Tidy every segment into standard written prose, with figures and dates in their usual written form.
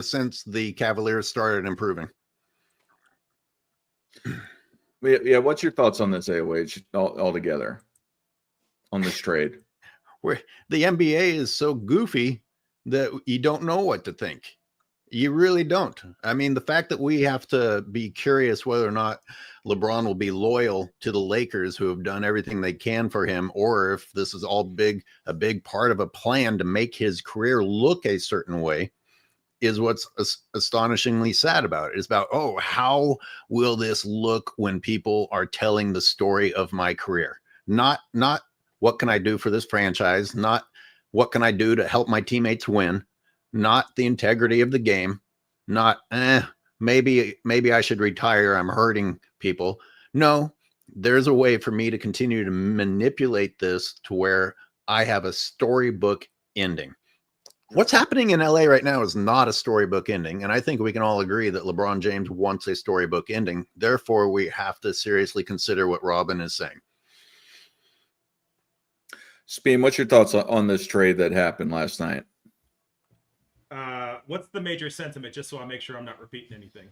since the Cavaliers started improving. Yeah, what's your thoughts on this, AOH, altogether, on this trade? Where the NBA is so goofy that you don't know what to think. You really don't. I mean, the fact that we have to be curious whether or not LeBron will be loyal to the Lakers, who have done everything they can for him, or if this is all a big part of a plan to make his career look a certain way, is what's astonishingly sad about it. It's about, oh, how will this look when people are telling the story of my career? Not what can I do for this franchise? Not what can I do to help my teammates win? Not the integrity of the game, not maybe I should retire, I'm hurting people. No, there's a way for me to continue to manipulate this to where I have a storybook ending. What's happening in LA right now is not a storybook ending, and I think we can all agree that LeBron James wants a storybook ending. Therefore, we have to seriously consider what Robin is saying. Speen, what's your thoughts on this trade that happened last night? What's the major sentiment, just so I make sure I'm not repeating anything?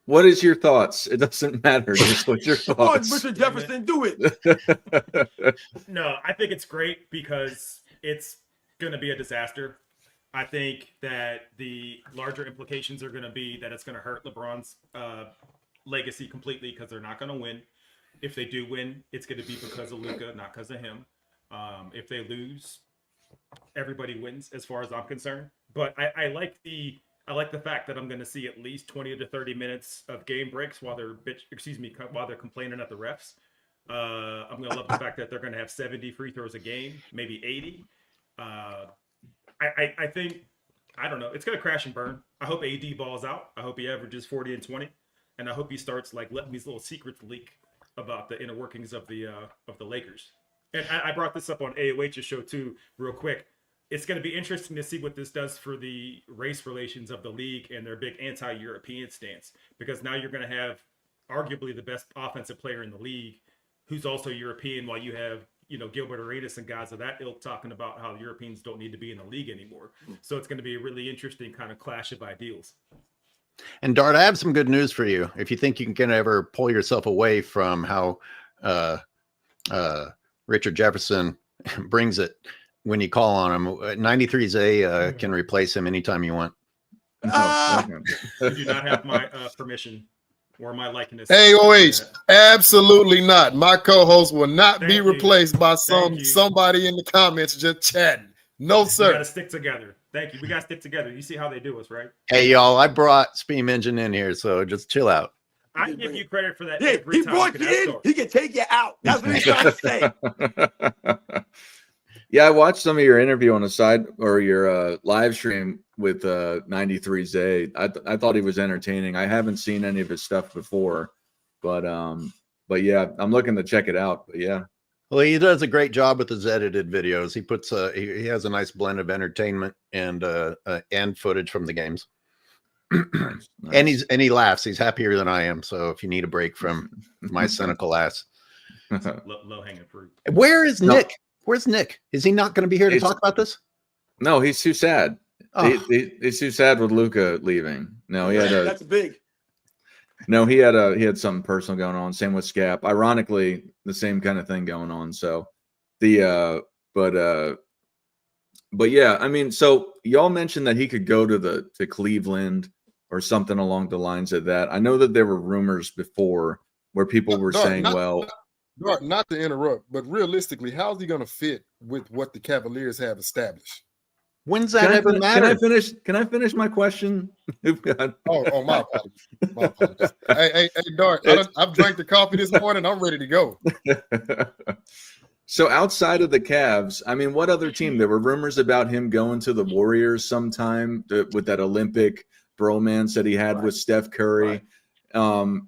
What is your thoughts? It doesn't matter. Just what's your thoughts? Mr. Jefferson, do it. No, I think it's great because it's going to be a disaster. I think that the larger implications are going to be that it's going to hurt LeBron's legacy completely because they're not going to win. If they do win, it's going to be because of Luka, not because of him. If they lose, everybody wins as far as I'm concerned. But I like the fact that I'm going to see at least 20 to 30 minutes of game breaks while they're complaining at the refs. I'm going to love the fact that they're going to have 70 free throws a game, maybe 80. I think, I don't know, it's going to crash and burn. I hope AD balls out. I hope he averages 40 and 20, and I hope he starts like letting these little secrets leak about the inner workings of the Lakers. And I brought this up on AOH's show too, real quick. It's going to be interesting to see what this does for the race relations of the league and their big anti-European stance, because now you're going to have arguably the best offensive player in the league who's also European, while you have, Gilbert Arenas and guys of that ilk talking about how Europeans don't need to be in the league anymore. So it's going to be a really interesting kind of clash of ideals. And Dart, I have some good news for you. If you think you can ever pull yourself away from how Richard Jefferson brings it when you call on him, 93Z can replace him anytime you want. You do not have my permission or my likeness. AOH, absolutely not. My co-host will not be replaced by somebody in the comments just chatting. No, sir. We got to stick together. Thank you. We got to stick together. You see how they do us, right? Hey, y'all, I brought Steam Engine in here, so just chill out. I give you credit for that. Yeah, he brought you in. He can take you out. That's what he's trying to say. Yeah, I watched some of your interview on the side, or your live stream with 93Z. I thought he was entertaining. I haven't seen any of his stuff before, but yeah, I'm looking to check it out. But yeah. Well, he does a great job with his edited videos. He puts he has a nice blend of entertainment and footage from the games. Nice. And he laughs. He's happier than I am. So if you need a break from my cynical ass, low hanging fruit. Where is Nick? Where's Nick? Is he not going to be here to talk about this? No, he's too sad. Oh. He's too sad with Luka leaving. No, he had that's big. No, he had something personal going on. Same with Scap. Ironically, the same kind of thing going on. So but yeah, I mean, so y'all mentioned that he could go to Cleveland or something along the lines of that. I know that there were rumors before where people were saying, not to interrupt, but realistically, how's he going to fit with what the Cavaliers have established? When's that ever matter? Can I finish my question? Oh, my apologies. My apologies. Hey, Dart, I've drank the coffee this morning. I'm ready to go. So outside of the Cavs, I mean, what other team? There were rumors about him going to the Warriors sometime with that Olympic bromance that he had with Steph Curry. Right.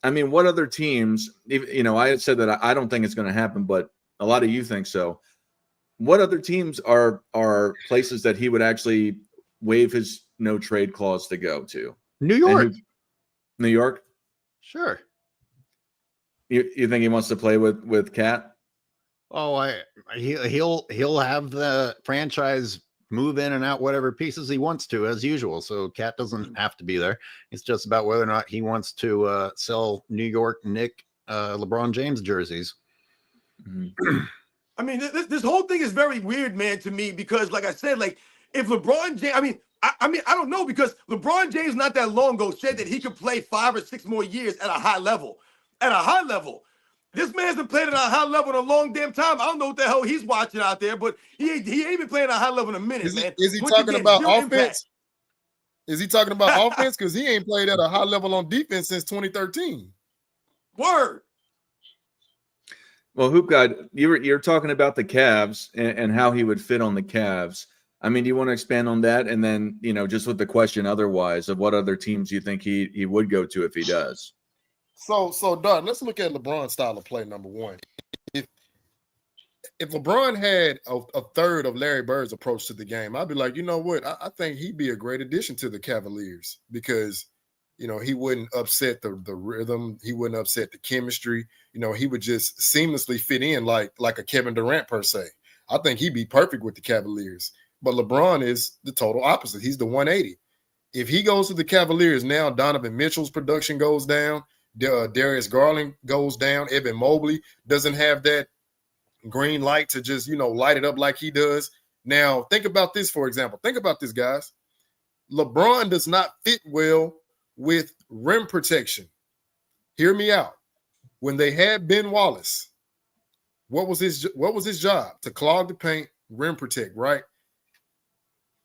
I mean, what other teams, I had said that I don't think it's going to happen, but a lot of you think so. What other teams are places that he would actually waive his no trade clause to go to? New York. New York? Sure. You think he wants to play with Cat? Oh, he'll have the franchise move in and out whatever pieces he wants to, as usual. So Cat doesn't have to be there. It's just about whether or not he wants to sell New York Nick LeBron James jerseys. Mhm. I mean, this whole thing is very weird, man, to me, because like I said, like if LeBron James, I mean, I don't know, because LeBron James not that long ago said that he could play 5 or 6 more years at a high level. At a high level. This man's been playing at a high level in a long damn time. I don't know what the hell he's watching out there, but he ain't been playing at a high level in a minute, man. Is he Once talking again, about zero offense? impact. Is he talking about offense? Because he ain't played at a high level on defense since 2013. Word. Well, Hoop God, you're talking about the Cavs and how he would fit on the Cavs. I mean, do you want to expand on that? And then, just with the question otherwise of what other teams you think he would go to if he does. So Don, let's look at LeBron's style of play, number one. If LeBron had a third of Larry Bird's approach to the game, I'd be like, you know what? I think he'd be a great addition to the Cavaliers because, he wouldn't upset the rhythm. He wouldn't upset the chemistry. He would just seamlessly fit in like a Kevin Durant per se. I think he'd be perfect with the Cavaliers. But LeBron is the total opposite. He's the 180. If he goes to the Cavaliers now, Donovan Mitchell's production goes down. Darius Garland goes down. Evan Mobley doesn't have that green light to just, light it up like he does. Now, think about this, for example. Think about this, guys. LeBron does not fit well with rim protection. Hear me out. When they had Ben Wallace, what was his job? To clog the paint, rim protect, right?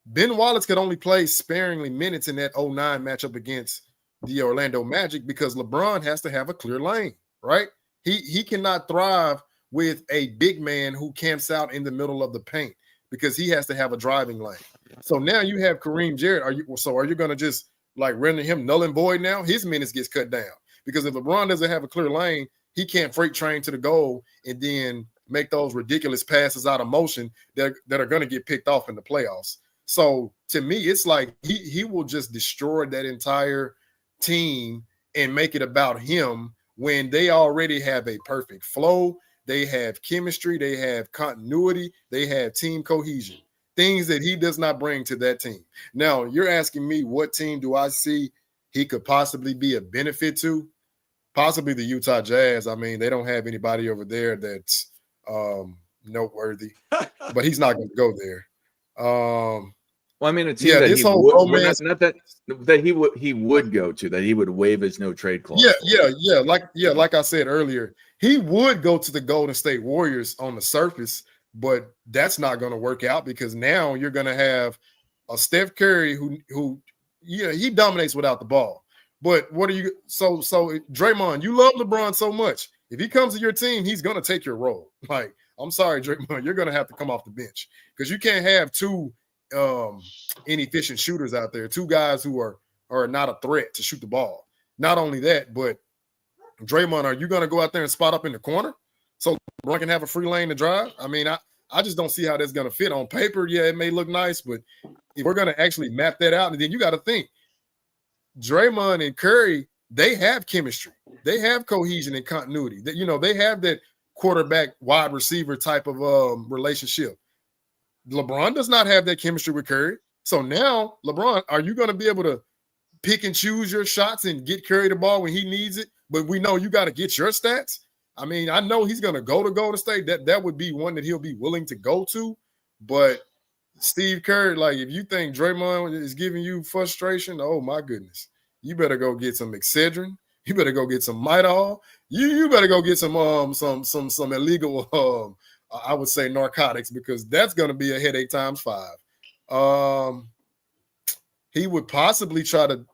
Ben Wallace could only play sparingly minutes in that 09 matchup against the Orlando Magic because LeBron has to have a clear lane, right? He cannot thrive with a big man who camps out in the middle of the paint because he has to have a driving lane. So now you have Kareem Jarrett. Are you going to just like render him null and void now? His minutes gets cut down because if LeBron doesn't have a clear lane, he can't freight train to the goal and then make those ridiculous passes out of motion that are going to get picked off in the playoffs. So to me, it's like he will just destroy that entire team and make it about him when they already have a perfect flow. They have chemistry, they have continuity, they have team cohesion, things that he does not bring to that team. Now, you're asking me what team do I see he could possibly be a benefit to? Possibly the Utah Jazz. I mean, they don't have anybody over there that's noteworthy, but he's not going to go there. Well, I mean, a team that this he whole would, romance, not that he would go to, that he would waive his no trade clause. Yeah. Like I said earlier, he would go to the Golden State Warriors on the surface, but that's not going to work out because now you're going to have a Steph Curry who he dominates without the ball. But what are you? So Draymond, you love LeBron so much. If he comes to your team, he's going to take your role. Like, I'm sorry, Draymond, you're going to have to come off the bench because you can't have two inefficient shooters out there, two guys who are not a threat to shoot the ball. Not only that, but Draymond, are you going to go out there and spot up in the corner so LeBron can have a free lane to drive? I mean, I just don't see how that's going to fit on paper. Yeah, it may look nice, but if we're going to actually map that out, and then you got to think, Draymond and Curry, they have chemistry. They have cohesion and continuity. That they have that quarterback wide receiver type of relationship. LeBron does not have that chemistry with Curry. So now, LeBron, are you going to be able to pick and choose your shots and get Curry the ball when he needs it? But we know you got to get your stats. I mean, I know he's going to go to Golden State. That would be one that he'll be willing to go to. But Steve Kerr, like, if you think Draymond is giving you frustration, oh my goodness, you better go get some Excedrin. You better go get some Midol. You better go get some illegal, I would say, narcotics, because that's going to be a headache times 5. He would possibly try to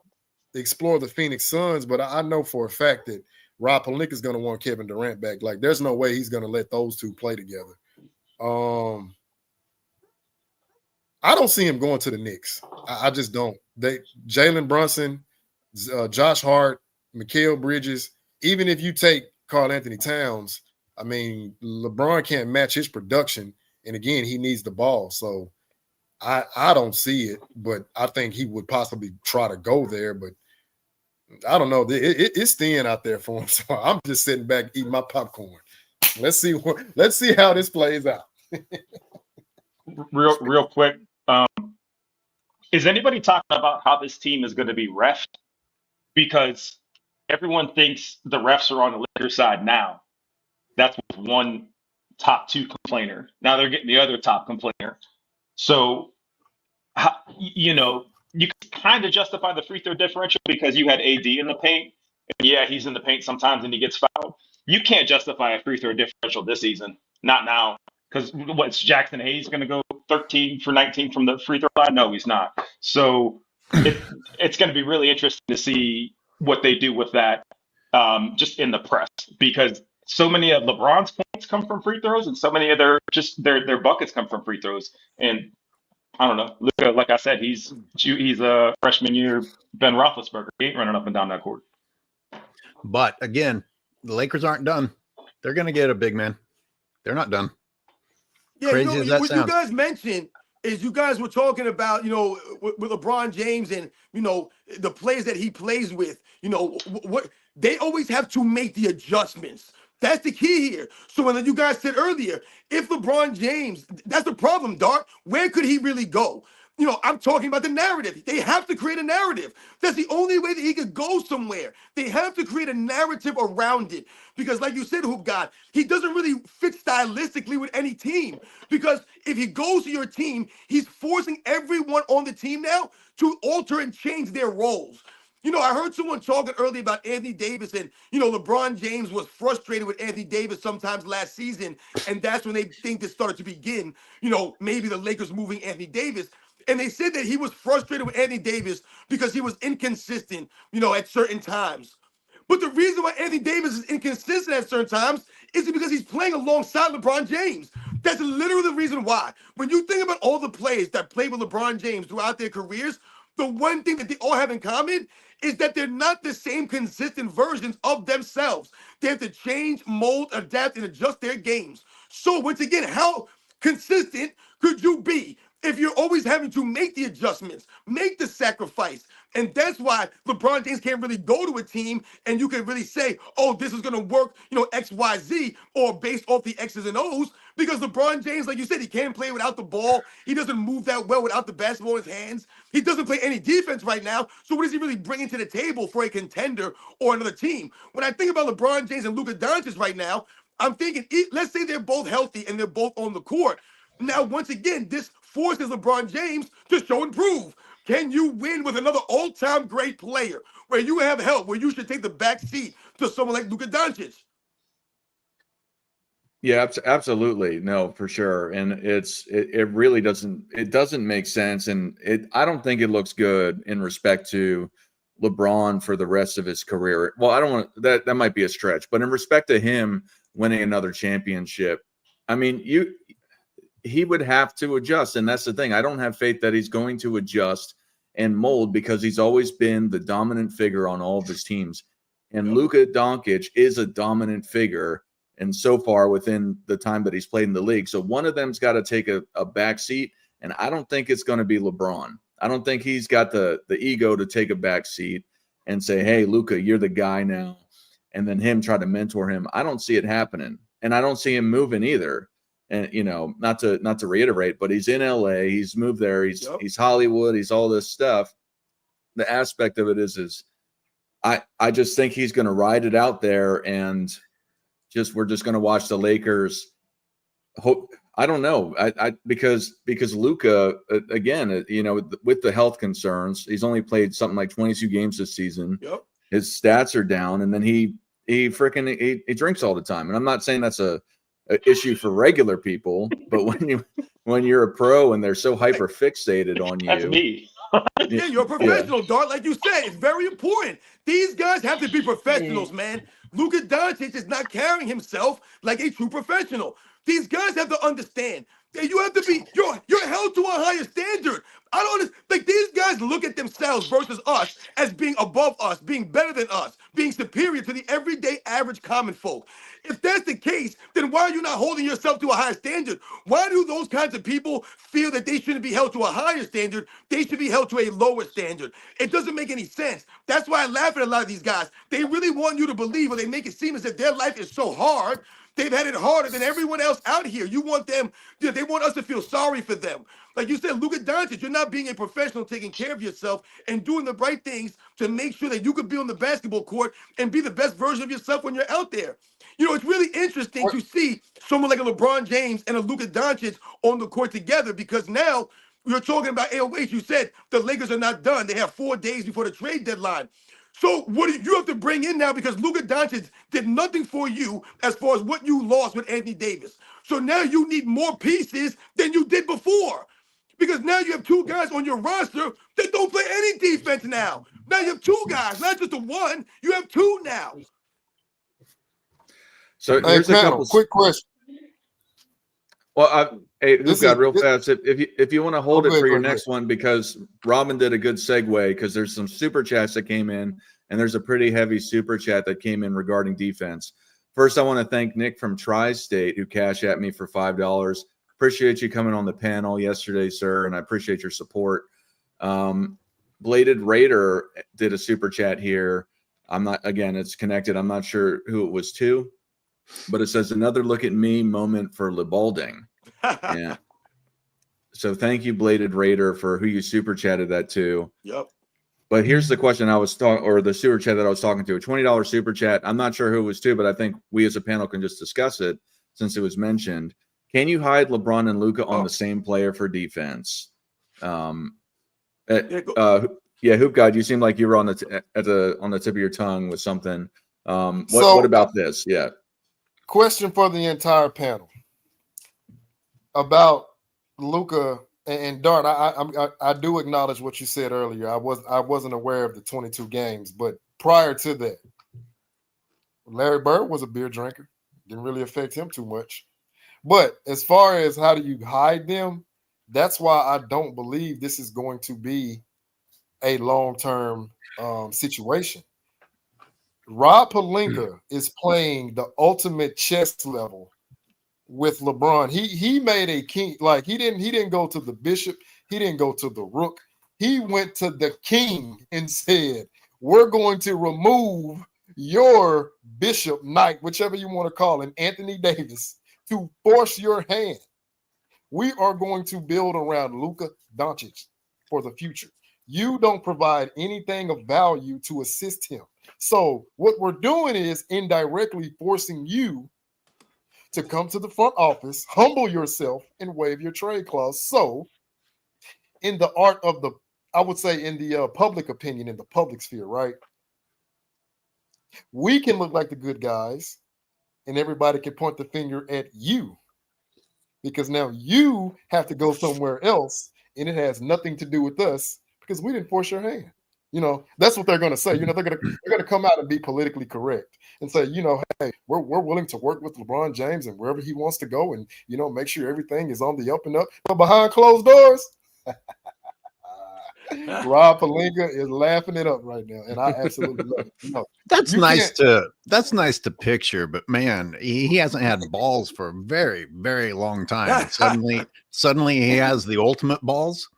explore the Phoenix Suns, but I know for a fact that Rob Pelinka is going to want Kevin Durant back. Like, there's no way he's going to let those two play together. I don't see him going to the Knicks. I just don't. Jalen Brunson, Josh Hart, Mikal Bridges, even if you take Karl Anthony Towns, I mean, LeBron can't match his production. And again, he needs the ball. So I don't see it, but I think he would possibly try to go there. But I don't know. It's thin out there for him. So I'm just sitting back eating my popcorn. Let's see how this plays out. Real quick. Is anybody talking about how this team is going to be refed? Because everyone thinks the refs are on the Lakers side now. That's one top two complainer. Now they're getting the other top complainer. So, you can kind of justify the free throw differential because you had AD in the paint. And yeah, he's in the paint sometimes and he gets fouled. You can't justify a free throw differential this season. Not now. Because what's Jackson Hayes going to go 13 for 19 from the free throw line? No, he's not. So it's going to be really interesting to see what they do with that just in the press, because so many of LeBron's points come from free throws and so many of their buckets come from free throws. And I don't know, Luka, like I said, he's a freshman year Ben Roethlisberger. He ain't running up and down that court. But again, the Lakers aren't done. They're going to get a big man. They're not done. Yeah, Crazy as that what sounds. you guys mentioned is you guys were talking about, with LeBron James and, the players that he plays with, what they always have to make the adjustments. That's the key here. So when you guys said earlier, if LeBron James, that's the problem, Dart. Where could he really go? I'm talking about the narrative. They have to create a narrative. That's the only way that he could go somewhere. They have to create a narrative around it. Because like you said, Hoop God, he doesn't really fit stylistically with any team. Because if he goes to your team, he's forcing everyone on the team now to alter and change their roles. I heard someone talking earlier about Anthony Davis and, LeBron James was frustrated with Anthony Davis sometimes last season. And that's when they think this started to begin, maybe the Lakers moving Anthony Davis. And they said that he was frustrated with Anthony Davis because he was inconsistent, at certain times. But the reason why Anthony Davis is inconsistent at certain times is because he's playing alongside LeBron James. That's literally the reason why. When you think about all the players that played with LeBron James throughout their careers, the one thing that they all have in common is that they're not the same consistent versions of themselves. They have to change, mold, adapt, and adjust their games. So once again, how consistent could you be if you're always having to make the adjustments, make the sacrifice? And that's why LeBron James can't really go to a team and you can really say, oh, this is going to work, X, Y, Z, or based off the X's and O's, because LeBron James, like you said, he can't play without the ball. He doesn't move that well without the basketball in his hands. He doesn't play any defense right now. So what is he really bringing to the table for a contender or another team? When I think about LeBron James and Luka Doncic right now, I'm thinking, let's say they're both healthy and they're both on the court. Now, once again, this forces LeBron James to show and prove. Can you win with another all-time great player where you have help, where you should take the back seat to someone like Luka Doncic? Yeah, absolutely. No, for sure. And it really doesn't make sense. And I don't think it looks good in respect to LeBron for the rest of his career. Well, I don't want that might be a stretch, but in respect to him winning another championship, I mean, he would have to adjust. And that's the thing. I don't have faith that he's going to adjust and mold because he's always been the dominant figure on all of his teams. And Luka Doncic is a dominant figure, and so far within the time that he's played in the league. So one of them's got to take a back seat, and I don't think it's going to be LeBron. I don't think he's got the ego to take a back seat and say, hey, Luka, you're the guy now, and then him try to mentor him. I don't see it happening, and I don't see him moving either. And, not to reiterate, but he's in LA, he's moved there, he's Hollywood, he's all this stuff. The aspect of it is I just think he's going to ride it out there, and we're just going to watch the Lakers. I don't know. Because Luka, again, with the health concerns, he's only played something like 22 games this season. Yep. His stats are down, and then he drinks all the time. And I'm not saying that's a issue for regular people, but when you're a pro and they're so hyper fixated on you, That's me. Yeah, you're a professional, Dart. Like you said, it's very important. These guys have to be professionals, man. Luka Doncic is not carrying himself like a true professional. These guys have to understand that you have to be, you're held to a higher standard. I don't understand. Like, these guys look at themselves versus us as being above us, being better than us, being superior to the everyday average common folk. If that's the case, then why are you not holding yourself to a higher standard? Why do those kinds of people feel that they shouldn't be held to a higher standard? They should be held to a lower standard. It doesn't make any sense. That's why I laugh at a lot of these guys. They really want you to believe, or they make it seem as if their life is so hard they've had it harder than everyone else out here. You want them, they want us to feel sorry for them. Like you said, Luka Doncic, you're not being a professional, taking care of yourself and doing the right things to make sure that you can be on the basketball court and be the best version of yourself when you're out there. You know, it's really interesting to see someone like a LeBron James and a Luka Doncic on the court together, because now you're talking about AOH. You said the Lakers are not done. They have 4 days before the trade deadline. So what do you have to bring in now, because Luka Doncic did nothing for you as far as what you lost with Anthony Davis. So now you need more pieces than you did before, because now you have 2 guys on your roster that don't play any defense now. Now you have 2 guys, not just the one. You have 2 now. So Hey, here's a panel, couple. quick question. Well, hey, This who've got is- real this- fast? If you want to hold Oh, it good, for your good, next one, because Robin did a good segue, because there's some super chats that came in, and there's a pretty heavy super chat that came in regarding defense. First, I want to thank Nick from Tri-State, who cashed at me for $5. Appreciate you coming on the panel yesterday, sir, and I appreciate your support. Bladed Raider did a super chat here. It's connected. I'm not sure who it was to, but it says, another look at me moment for LeBalding. Yeah. So thank you, Bladed Raider, for who you super chatted that to. Yep. But here's the question I was talking, or the super chat that I was talking to, a $20 super chat. I'm not sure who it was to, but I think we as a panel can just discuss it since it was mentioned. Can you hide LeBron and Luka on the same player for defense? Hoop God, you seem like you were on the tip of your tongue with something. What about this? Yeah. Question for the entire panel about Luka and Dart. I do acknowledge what you said earlier. I wasn't aware of the 22 games, but prior to that, Larry Bird was a beer drinker. Didn't really affect him too much. But as far as how do you hide them, that's why I don't believe this is going to be a long-term situation. Rob Pelinka is playing the ultimate chess level with LeBron. He made a king, like he didn't go to the bishop, he didn't go to the rook. He went to the king and said, we're going to remove your bishop, knight, whichever you want to call him, Anthony Davis, to force your hand. We are going to build around Luka Doncic for the future. You don't provide anything of value to assist him. So what we're doing is indirectly forcing you to come to the front office, humble yourself, and waive your trade clause. So in the art of the, I would say in the public opinion, in the public sphere, right? We can look like the good guys and everybody can point the finger at you because now you have to go somewhere else and it has nothing to do with us because we didn't force your hand. You know, that's what they're going to say. You know, they're going to come out and be politically correct and say, you know, hey, we're willing to work with LeBron James and wherever he wants to go and, you know, make sure everything is on the up and up. But behind closed doors, Rob Pelinka is laughing it up right now, and I absolutely love it. You know, That's you nice to picture, but man, he hasn't had balls for a very, very long time. Suddenly he has the ultimate balls.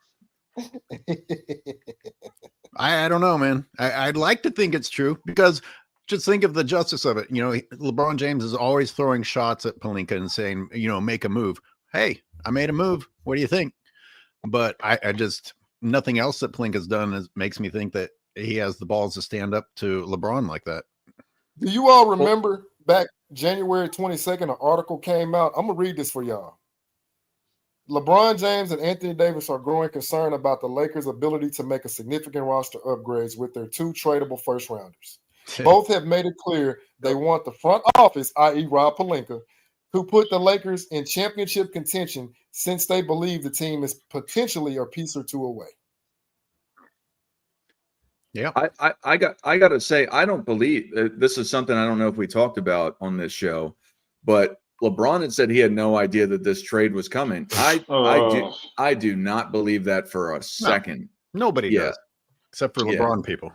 I don't know, man. I'd like to think it's true because just think of the justice of it. You know, LeBron James is always throwing shots at Pelinka and saying, you know, make a move. Hey, I made a move. What do you think? But I just nothing else that Pelinka's done makes me think that he has the balls to stand up to LeBron like that. Do you all remember back January 22nd, an article came out? I'm gonna read this for y'all. LeBron James and Anthony Davis are growing concerned about the Lakers' ability to make a significant roster upgrades with their 2 tradable first rounders. Both have made it clear they want the front office, i.e. Rob Pelinka, who put the Lakers in championship contention since they believe the team is potentially a piece or 2 away. Yeah, I got to say, I don't believe this is something I don't know if we talked about on this show, but LeBron had said he had no idea that this trade was coming. I do not believe that for a second. Nobody does, except for LeBron people.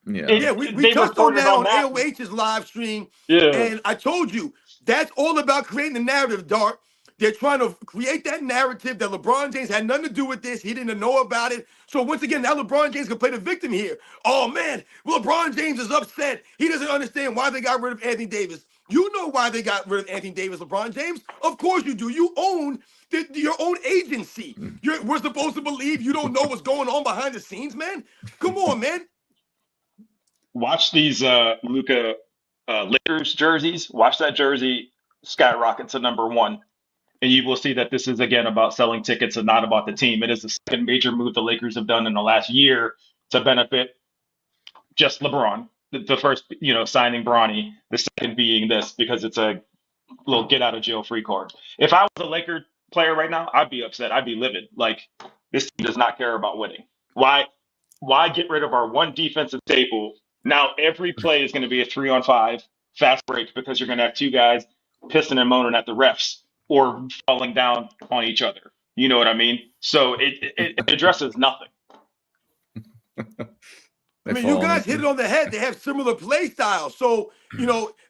Yeah, we touched on that on AOH's live stream. Yeah. And I told you, that's all about creating the narrative, Dart. They're trying to create that narrative that LeBron James had nothing to do with this. He didn't know about it. So once again, now LeBron James can play the victim here. Oh, man, LeBron James is upset. He doesn't understand why they got rid of Anthony Davis. You know why they got rid of Anthony Davis, LeBron James? Of course you do. You own your own agency. We're supposed to believe you don't know what's going on behind the scenes, man? Come on, man. Watch these Luka Lakers jerseys. Watch that jersey skyrocket to number one. And you will see that this is, again, about selling tickets and not about the team. It is the second major move the Lakers have done in the last year to benefit just LeBron. The first, signing Bronny. The second being this, because it's a little get out of jail free card. If I was a Laker player right now, I'd be upset. I'd be livid. Like, this team does not care about winning. Why get rid of our one defensive staple? Now every play is going to be a 3-on-5 fast break because you're going to have two guys pissing and moaning at the refs or falling down on each other. You know what I mean? So it addresses nothing. I mean, you guys hit it on the head. They have similar play styles. So,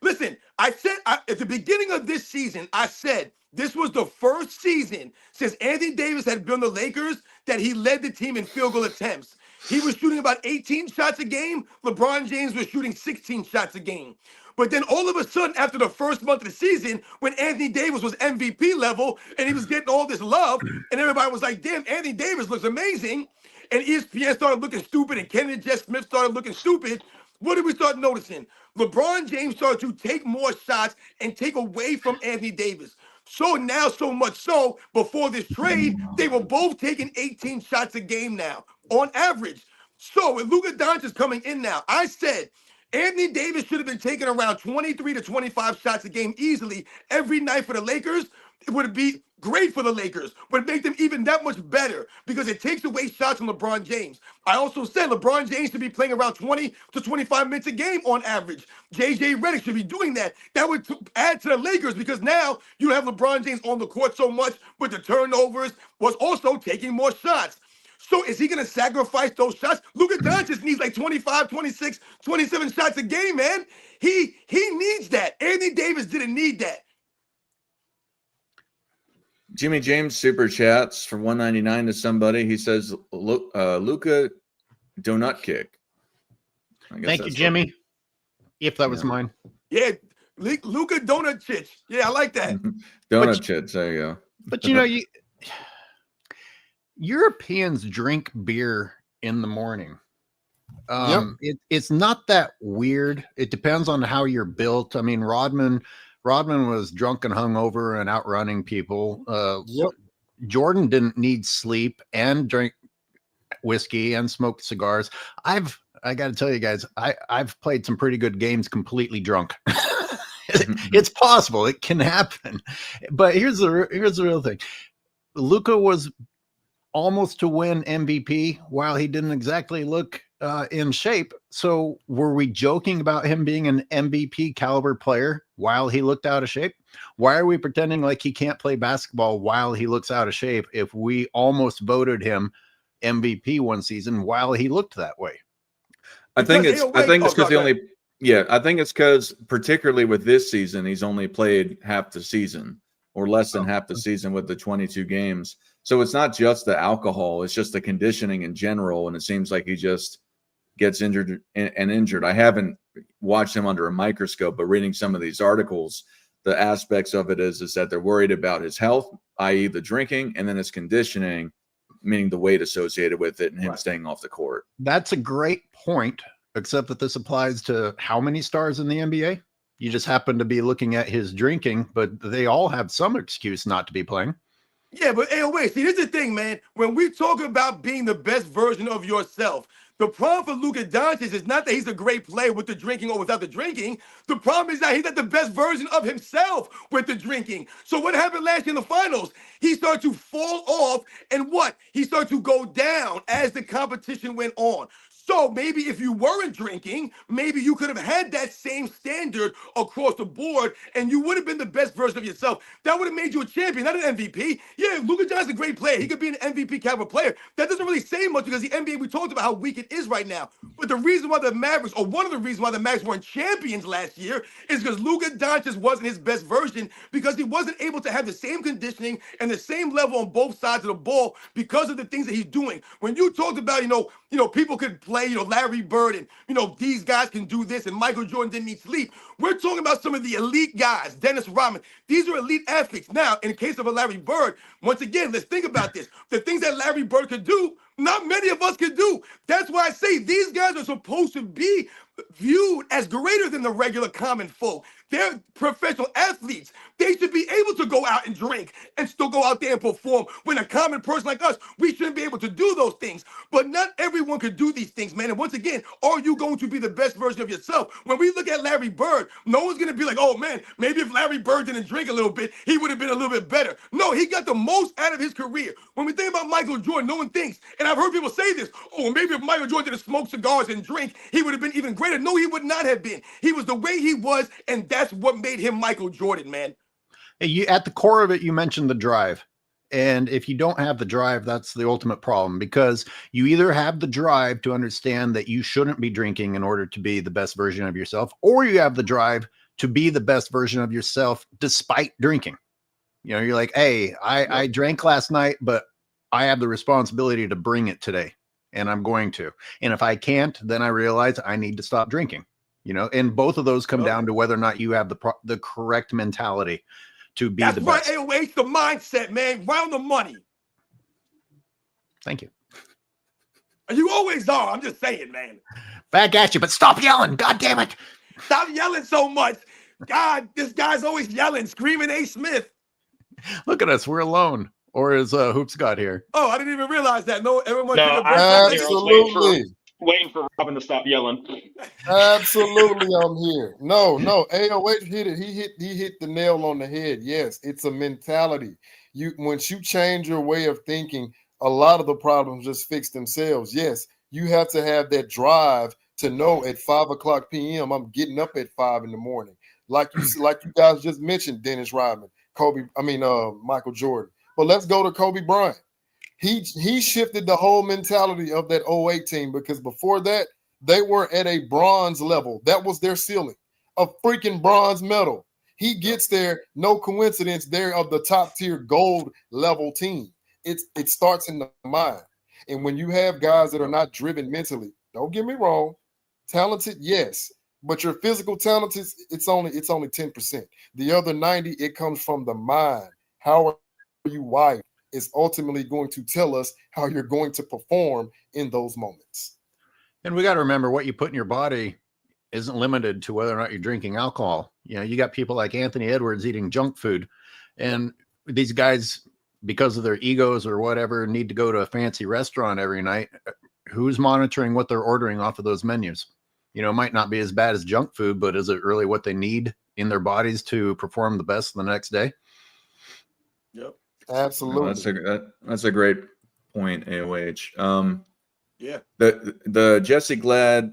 listen, I said at the beginning of this season, I said this was the first season since Anthony Davis had been on the Lakers that he led the team in field goal attempts. He was shooting about 18 shots a game. LeBron James was shooting 16 shots a game. But then all of a sudden, after the first month of the season, when Anthony Davis was MVP level and he was getting all this love, and everybody was like, damn, Anthony Davis looks amazing, and ESPN started looking stupid, and Kennedy J. Smith started looking stupid, what did we start noticing? LeBron James started to take more shots and take away from Anthony Davis. So now, so much so, before this trade, they were both taking 18 shots a game now, on average. So with Luka Doncic coming in now, I said Anthony Davis should have been taking around 23 to 25 shots a game easily every night for the Lakers. It would be great for the Lakers, would make them even that much better because it takes away shots from LeBron James. I also said LeBron James should be playing around 20 to 25 minutes a game on average. JJ Redick should be doing that. That would add to the Lakers because now you have LeBron James on the court so much with the turnovers, was also taking more shots. So is he going to sacrifice those shots? Luka Doncic needs like 25, 26, 27 shots a game, man. He needs that. Anthony Davis didn't need that. Jimmy James super chats for $1.99 to somebody. He says, Luka donut kick. Thank you, Jimmy. If that was mine. Yeah, Luka donut chits. Yeah, I like that. Donut chits. There you go. But Europeans drink beer in the morning. It's not that weird. It depends on how you're built. I mean, Rodman was drunk and hungover and outrunning people. Jordan didn't need sleep and drink whiskey and smoke cigars. I got to tell you guys, I've played some pretty good games completely drunk. It's possible. It can happen. But here's the real thing. Luka was almost to win MVP while he didn't exactly look in shape. So were we joking about him being an MVP caliber player while he looked out of shape? Why are we pretending like he can't play basketball while he looks out of shape if we almost voted him MVP one season while he looked that way? I think it's because particularly with this season, he's only played half the season or less than half the season with the 22 games. So it's not just the alcohol, it's just the conditioning in general. And it seems like he just gets injured and injured. I haven't watched him under a microscope, but reading some of these articles, the aspects of it is that they're worried about his health, i.e. the drinking, and then his conditioning, meaning the weight associated with it and him staying off the court. That's a great point, except that this applies to how many stars in the NBA? You just happen to be looking at his drinking, but they all have some excuse not to be playing. Yeah, but hey, wait, see, here's the thing, man. When we talk about being the best version of yourself, the problem for Luka Doncic is not that he's a great player with the drinking or without the drinking. The problem is that he's not the best version of himself with the drinking. So what happened last year in the finals? He started to fall off, and he started to go down as the competition went on. So maybe if you weren't drinking, maybe you could have had that same standard across the board, and you would have been the best version of yourself. That would have made you a champion, not an MVP. Yeah, Luka Doncic's a great player. He could be an MVP caliber player. That doesn't really say much because the NBA, we talked about how weak it shit is right now. But the reason why the Mavericks, or one of the reasons why the Mavericks weren't champions last year, is because Luka Doncic wasn't his best version, because he wasn't able to have the same conditioning and the same level on both sides of the ball because of the things that he's doing. When you talked about, people could play, Larry Bird, and these guys can do this, and Michael Jordan didn't need sleep. We're talking about some of the elite guys, Dennis Rodman. These are elite athletes. Now, in the case of a Larry Bird, once again, let's think about this. The things that Larry Bird could do, not many of us could do. That's why I say these guys are supposed to be viewed as greater than the regular common folk. They're professional athletes. They should be able to go out and drink and still go out there and perform. When a common person like us, we shouldn't be able to do those things. But not everyone could do these things, man. And once again, are you going to be the best version of yourself? When we look at Larry Bird, no one's going to be like, oh, man, maybe if Larry Bird didn't drink a little bit, he would have been a little bit better. No, he got the most out of his career. When we think about Michael Jordan, no one thinks, and I've heard people say this, oh, maybe if Michael Jordan didn't smoke cigars and drink, he would have been even greater. No, he would not have been. He was the way he was, and that's what made him Michael Jordan, man. At the core of it, you mentioned the drive. And if you don't have the drive, that's the ultimate problem, because you either have the drive to understand that you shouldn't be drinking in order to be the best version of yourself, or you have the drive to be the best version of yourself despite drinking. You're like, hey, I drank last night, but I have the responsibility to bring it today, and I'm going to. And if I can't, then I realize I need to stop drinking. And both of those come down to whether or not you have the correct mentality to be the best. That's right, AOH, the mindset, man. Round the money. Thank you. And you always are. I'm just saying, man. Back at you, but stop yelling. God damn it. Stop yelling so much. God, this guy's always yelling, screaming A. Smith. Look at us. We're alone. Or is Hoops got here? Oh, I didn't even realize that. No, everyone. No, Absolutely. Waiting for Robin to stop yelling. Absolutely, I'm here. No, AOH hit it. He hit the nail on the head. Yes, it's a mentality. Once you change your way of thinking, a lot of the problems just fix themselves. Yes, you have to have that drive to know at 5:00 p.m. I'm getting up at 5 in the morning. Like you guys just mentioned, Dennis Rodman, Michael Jordan. But let's go to Kobe Bryant. He shifted the whole mentality of that 08 team, because before that, they were at a bronze level. That was their ceiling, a freaking bronze medal. He gets there, no coincidence, they're of the top tier gold level team. It starts in the mind. And when you have guys that are not driven mentally, don't get me wrong, talented, yes, but your physical talent it's only 10%. The other 90, it comes from the mind. How are you wired is ultimately going to tell us how you're going to perform in those moments. And we got to remember, what you put in your body isn't limited to whether or not you're drinking alcohol. You got people like Anthony Edwards eating junk food, and these guys, because of their egos or whatever, need to go to a fancy restaurant every night. Who's monitoring what they're ordering off of those menus? It might not be as bad as junk food, but is it really what they need in their bodies to perform the best the next day? Yep. Absolutely. That's a great point, AOH. Yeah. The Jesse Glad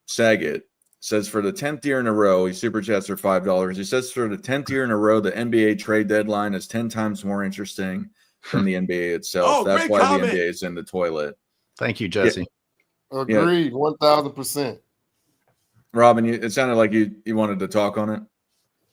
Saget says, for the 10th year in a row, he super chats for $5. He says, for the 10th year in a row, the NBA trade deadline is 10 times more interesting than the NBA itself. Oh, that's great why comment. the NBA is in the toilet. Thank you, Jesse. Agreed, 1,000%. Robin, it sounded like you wanted to talk on it.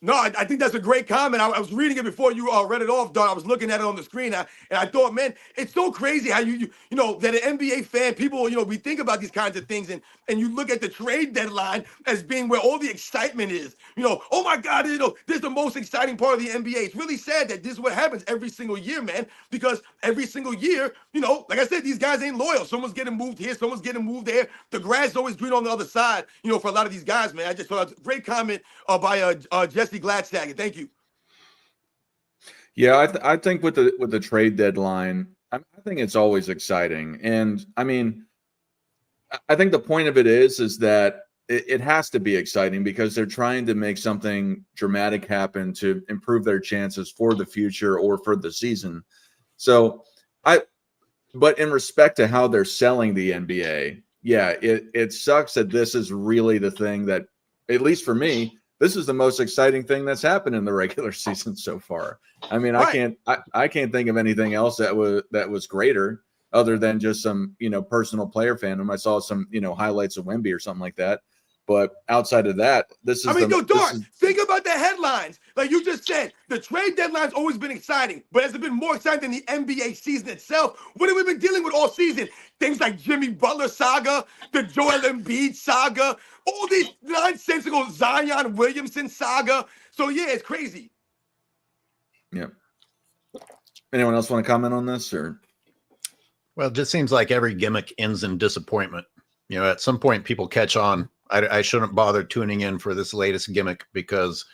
No, I think that's a great comment. I was reading it before you read it off, Don. I was looking at it on the screen, and I thought, man, it's so crazy how you that an NBA fan, people, we think about these kinds of things, and you look at the trade deadline as being where all the excitement is. Oh my God, this is the most exciting part of the NBA. It's really sad that this is what happens every single year, man, because every single year, like I said, these guys ain't loyal. Someone's getting moved here, someone's getting moved there. The grass is always green on the other side, for a lot of these guys, man. I just thought it was a great comment by Jesse Gladstagger. Thank you. Yeah, I think with the trade deadline, I think it's always exciting, and I think the point of it is that it has to be exciting because they're trying to make something dramatic happen to improve their chances for the future or for the season. So but in respect to how they're selling the NBA, yeah, it sucks that this is really the thing that, at least for me, this is the most exciting thing that's happened in the regular season so far. I mean, right. I can't think of anything else that was greater. other than just some, personal player fandom. I saw some, highlights of Wemby or something like that. But outside of that, this is think about the headlines. Like you just said, the trade deadline's always been exciting, but has it been more exciting than the NBA season itself? What have we been dealing with all season? Things like Jimmy Butler saga, the Joel Embiid saga, all these nonsensical Zion Williamson saga. So yeah, it's crazy. Yeah. Anyone else want to comment on this, or? Well, it just seems like every gimmick ends in disappointment. At some point people catch on. I shouldn't bother tuning in for this latest gimmick because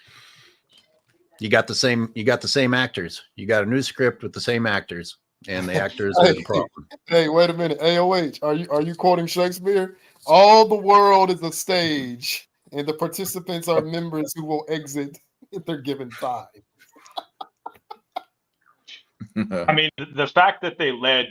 you got the same actors. You got a new script with the same actors, and the actors are the problem. Hey, wait a minute. AOH, are you quoting Shakespeare? All the world is a stage, and the participants are members who will exit if they're given 5. I mean, the fact that they led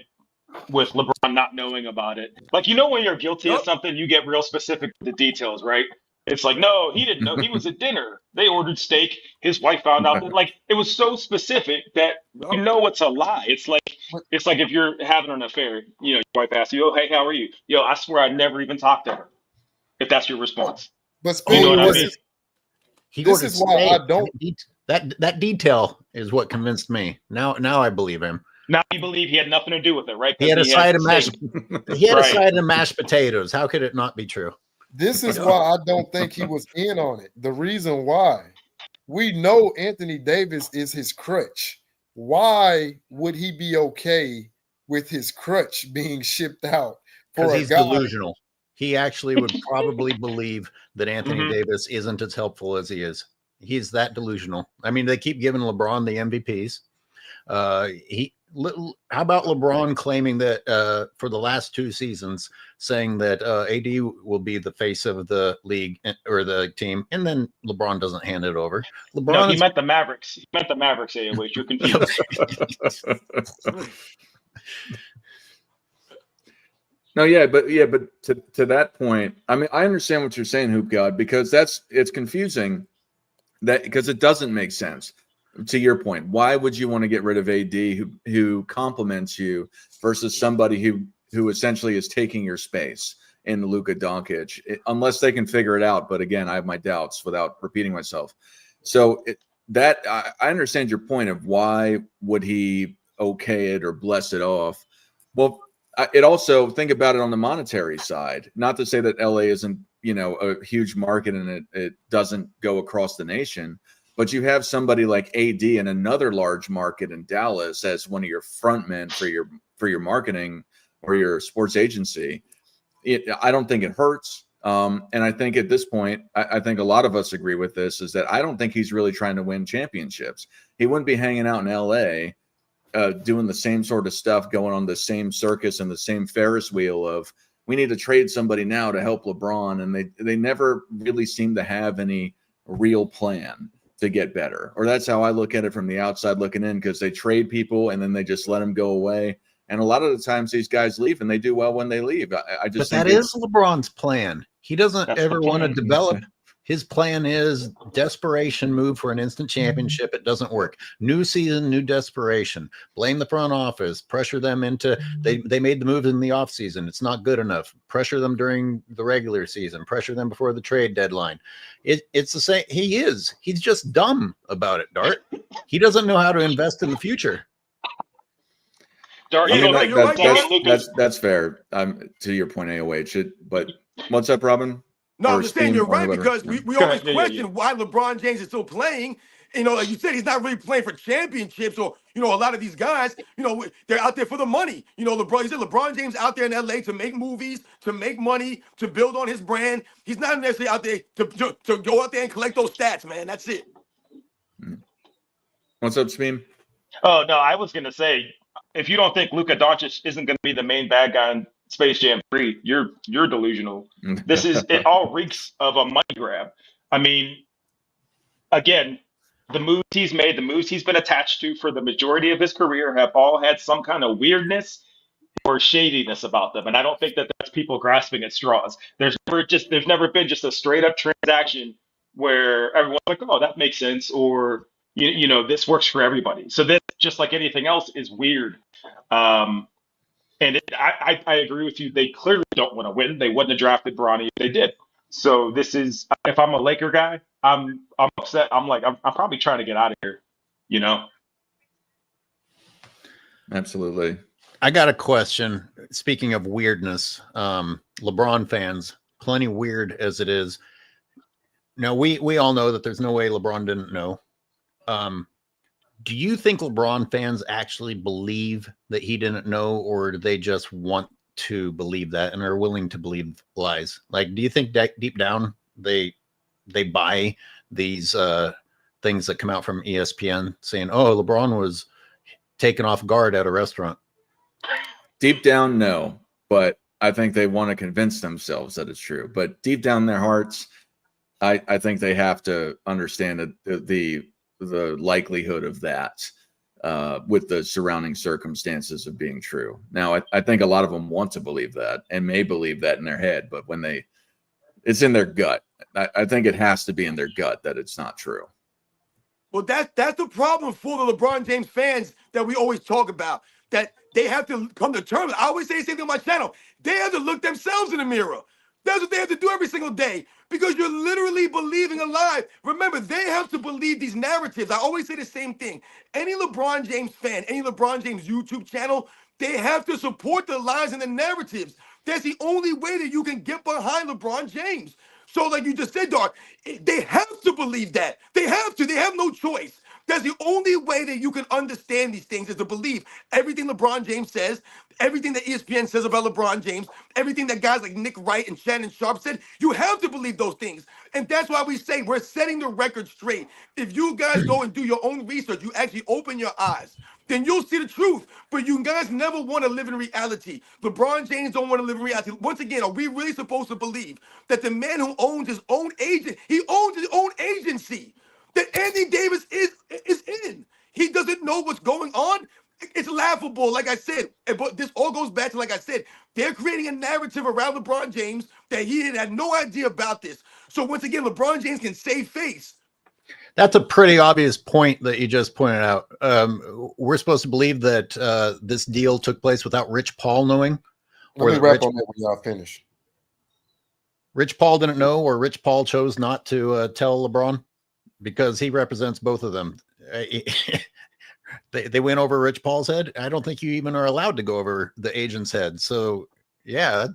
with LeBron not knowing about it. Like, when you're guilty of something, you get real specific with the details, right? It's like, no, he didn't know. He was at dinner. They ordered steak. His wife found out. Like, it was so specific that it's a lie. It's like if you're having an affair, your wife asks you, "Oh, hey, how are you?" I swear I never even talked to her. If that's your response. But you know what I mean? This is why I don't. That detail is what convinced me. Now I believe him. Now you believe he had nothing to do with it, right? He had a side of mashed. He had a side of mashed potatoes. How could it not be true? This is why I don't think he was in on it. The reason why, we know Anthony Davis is his crutch. Why would he be okay with his crutch being shipped out? Because he's delusional. He actually would probably believe that Anthony Davis isn't as helpful as he is. He's that delusional. I mean, they keep giving LeBron the MVPs. How about LeBron claiming that for the last 2 seasons, saying that AD will be the face of the league or the team, and then LeBron doesn't hand it over. No, he meant the Mavericks. He meant the Mavericks. Anyways, you're confused. No, but to that point, I mean, I understand what you're saying, Hoop God, because it's confusing because it doesn't make sense. To your point, why would you want to get rid of AD who compliments you versus somebody who essentially is taking your space in Luka Doncic, unless they can figure it out. But again, I have my doubts without repeating myself. So I understand your point of why would he okay it or bless it off. Well, it also, think about it on the monetary side. Not to say that LA isn't a huge market and it doesn't go across the nation. But you have somebody like AD in another large market in Dallas as one of your frontmen for your marketing or your sports agency. I don't think it hurts. And I think at this point, I think a lot of us agree with this, is that I don't think he's really trying to win championships. He wouldn't be hanging out in LA doing the same sort of stuff, going on the same circus and the same Ferris wheel of, we need to trade somebody now to help LeBron. And they never really seem to have any real plan to get better. Or that's how I look at it from the outside looking in, because they trade people and then they just let them go away. And a lot of the times these guys leave and they do well when they leave. I just But that is LeBron's plan. He doesn't ever want to develop. His plan is desperation, move for an instant championship. It doesn't work. New season, new desperation. Blame the front office. Pressure them into they made the move in the offseason. It's not good enough. Pressure them during the regular season. Pressure them before the trade deadline. It's the same. He's just dumb about it, Dart. He doesn't know how to invest in the future. Dart, that's fair. To your point, AOH. But what's up, Robin? No, I'm just saying you're right, because we always question why LeBron James is still playing. Like you said, he's not really playing for championships, or a lot of these guys, they're out there for the money. LeBron James out there in LA to make movies, to make money, to build on his brand. He's not necessarily out there to go out there and collect those stats, man. That's it. What's up, Speem? Oh no, I was gonna say, if you don't think Luka Doncic isn't gonna be the main bad guy in Space Jam 3, you're delusional. It all reeks of a money grab. I mean, again, the moves he's made, the moves he's been attached to for the majority of his career have all had some kind of weirdness or shadiness about them. And I don't think that that's people grasping at straws. There's never been just a straight up transaction where everyone's like, oh, that makes sense, or this works for everybody. So this, just like anything else, is weird. And I agree with you. They clearly don't want to win. They wouldn't have drafted Bronny if they did. So this is, if I'm a Laker guy, I'm upset. I'm like, I'm probably trying to get out of here, you know? Absolutely. I got a question. Speaking of weirdness, LeBron fans, plenty weird as it is. Now we all know that there's no way LeBron didn't know. Do you think LeBron fans actually believe that he didn't know, or do they just want to believe that and are willing to believe lies? Like, do you think deep down they buy these things that come out from ESPN saying, "Oh, LeBron was taken off guard at a restaurant"? Deep down, no, but I think they want to convince themselves that it's true. But deep down in their hearts, I think they have to understand the likelihood of that with the surrounding circumstances of being true. Now, I think a lot of them want to believe that and may believe that in their head, but when it's in their gut. I think it has to be in their gut that it's not true. Well, that's the problem for the LeBron James fans that we always talk about, that they have to come to terms. I always say the same thing on my channel. They have to look themselves in the mirror. That's what they have to do every single day, because you're literally believing a lie. Remember, they have to believe these narratives. I always say the same thing. Any LeBron James fan, any LeBron James YouTube channel, they have to support the lies and the narratives. That's the only way that you can get behind LeBron James. So like you just said, Doc, they have to believe that. They have to. They have no choice. That's the only way that you can understand these things, is to believe everything LeBron James says, everything that ESPN says about LeBron James, everything that guys like Nick Wright and Shannon Sharp said. You have to believe those things. And that's why we say we're setting the record straight. If you guys go and do your own research, you actually open your eyes, then you'll see the truth. But you guys never want to live in reality. LeBron James don't want to live in reality. Once again, are we really supposed to believe that the man who owns his own agent, he owns his own agency, that Anthony Davis is in? He doesn't know what's going on? It's laughable, like I said. But this all goes back to, like I said, they're creating a narrative around LeBron James that he had no idea about this. So once again, LeBron James can save face. That's a pretty obvious point that you just pointed out. We're supposed to believe that this deal took place without Rich Paul knowing. Let me wrap on that when y'all finish. Rich Paul didn't know, or Rich Paul chose not to tell LeBron, because he represents both of them. They went over Rich Paul's head. I don't think you even are allowed to go over the agent's head. So, yeah.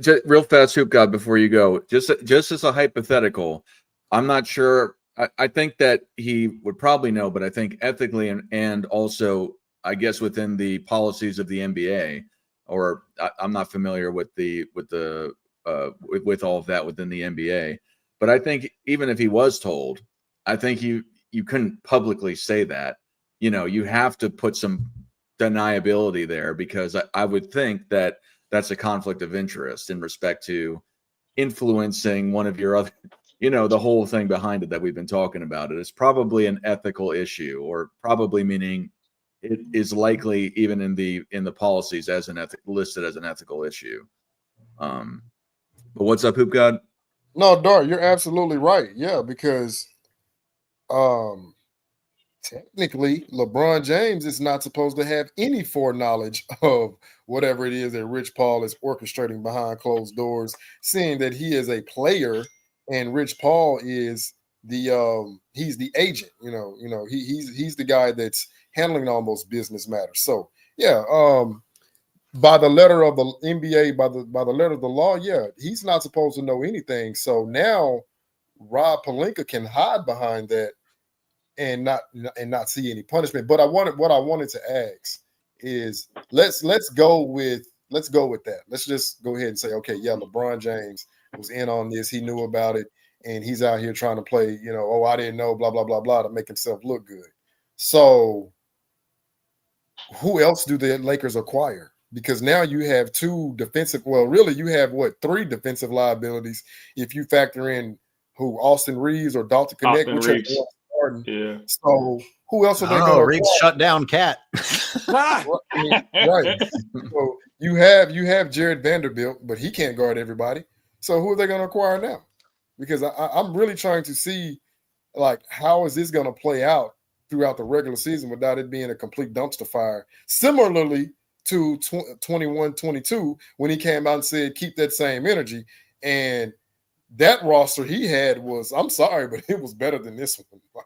Just real fast, Hoop God, before you go, just as a hypothetical, I'm not sure. I think that he would probably know, but I think ethically and also, I guess, within the policies of the NBA, or I'm not familiar with with all of that within the NBA. But I think even if he was told, I think you couldn't publicly say that. You know, you have to put some deniability there, because I would think that that's a conflict of interest in respect to influencing one of your other, the whole thing behind it that we've been talking about. It is probably an ethical issue, or probably meaning it is likely even in the policies as listed as an ethical issue. But what's up, Hoop God? No, Dart, you're absolutely right. Yeah, because technically LeBron James is not supposed to have any foreknowledge of whatever it is that Rich Paul is orchestrating behind closed doors, seeing that he is a player and Rich Paul is he's the agent. He's the guy that's handling almost business matters. So yeah, by the letter of the NBA, by the letter of the law, yeah, he's not supposed to know anything. So now Rob Pelinka can hide behind that and not see any punishment. But what I wanted to ask is, let's go with that. Let's just go ahead and say, okay, yeah, LeBron James was in on this. He knew about it, and he's out here trying to play, oh, I didn't know, blah, blah, blah, blah, to make himself look good. So who else do the Lakers acquire? Because now you have two defensive, well, really you have three defensive liabilities if you factor in Austin Reeves or Dalton Connect, whichever one. Yeah. So who else are they going to Reeves shut down Cat. Right. So you have Jared Vanderbilt, but he can't guard everybody. So who are they going to acquire now? Because I'm really trying to see, like, how is this going to play out throughout the regular season without it being a complete dumpster fire? Similarly 21-22 when he came out and said, keep that same energy. And that roster he had was, I'm sorry, but it was better than this one. Like,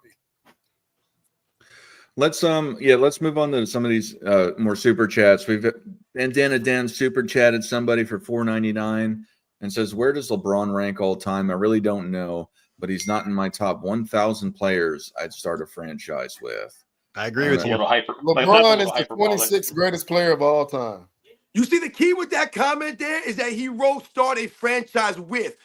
Let's move on to some of these more super chats. We've Bandana Dan super chatted somebody for $4.99 and says, where does LeBron rank all time? I really don't know, but he's not in my top 1,000 players I'd start a franchise with. I agree with A you. little hyper. LeBron is the hyperbolic. 26th greatest player of all time. You see, the key with that comment there is that he wrote start a franchise with.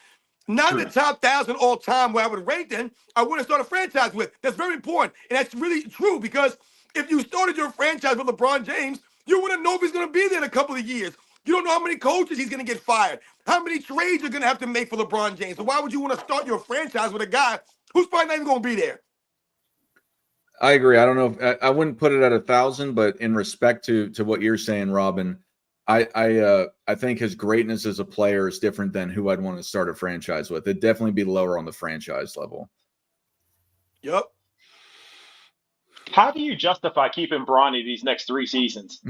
Not in the top 1,000 all time where I would rank them, I wouldn't start a franchise with. That's very important. And that's really true because if you started your franchise with LeBron James, you wouldn't know if he's going to be there in a couple of years. You don't know how many coaches he's going to get fired, how many trades you're going to have to make for LeBron James. So why would you want to start your franchise with a guy who's probably not even going to be there? I agree. I don't know if I wouldn't put it at 1,000, but in respect to what you're saying, Robin, I think his greatness as a player is different than who I'd want to start a franchise with. It'd definitely be lower on the franchise level. Yep. How do you justify keeping Bronny these next 3 seasons?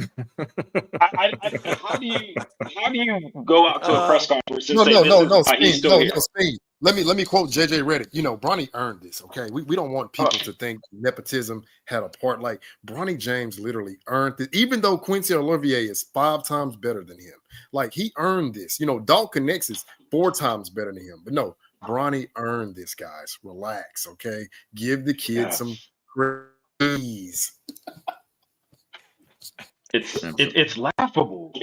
How do you go out to a press conference and say this is why he's still here? Steve. Let me quote JJ Redick. You know, Bronny earned this. Okay, we don't want people to think nepotism had a part. Like Bronny James literally earned it, even though Quincy Olivier is 5 times better than him. Like he earned this. You know, Dalton Nix is 4 times better than him. But no, Bronny earned this, guys. Relax, okay? Give the kid some praise. It's laughable.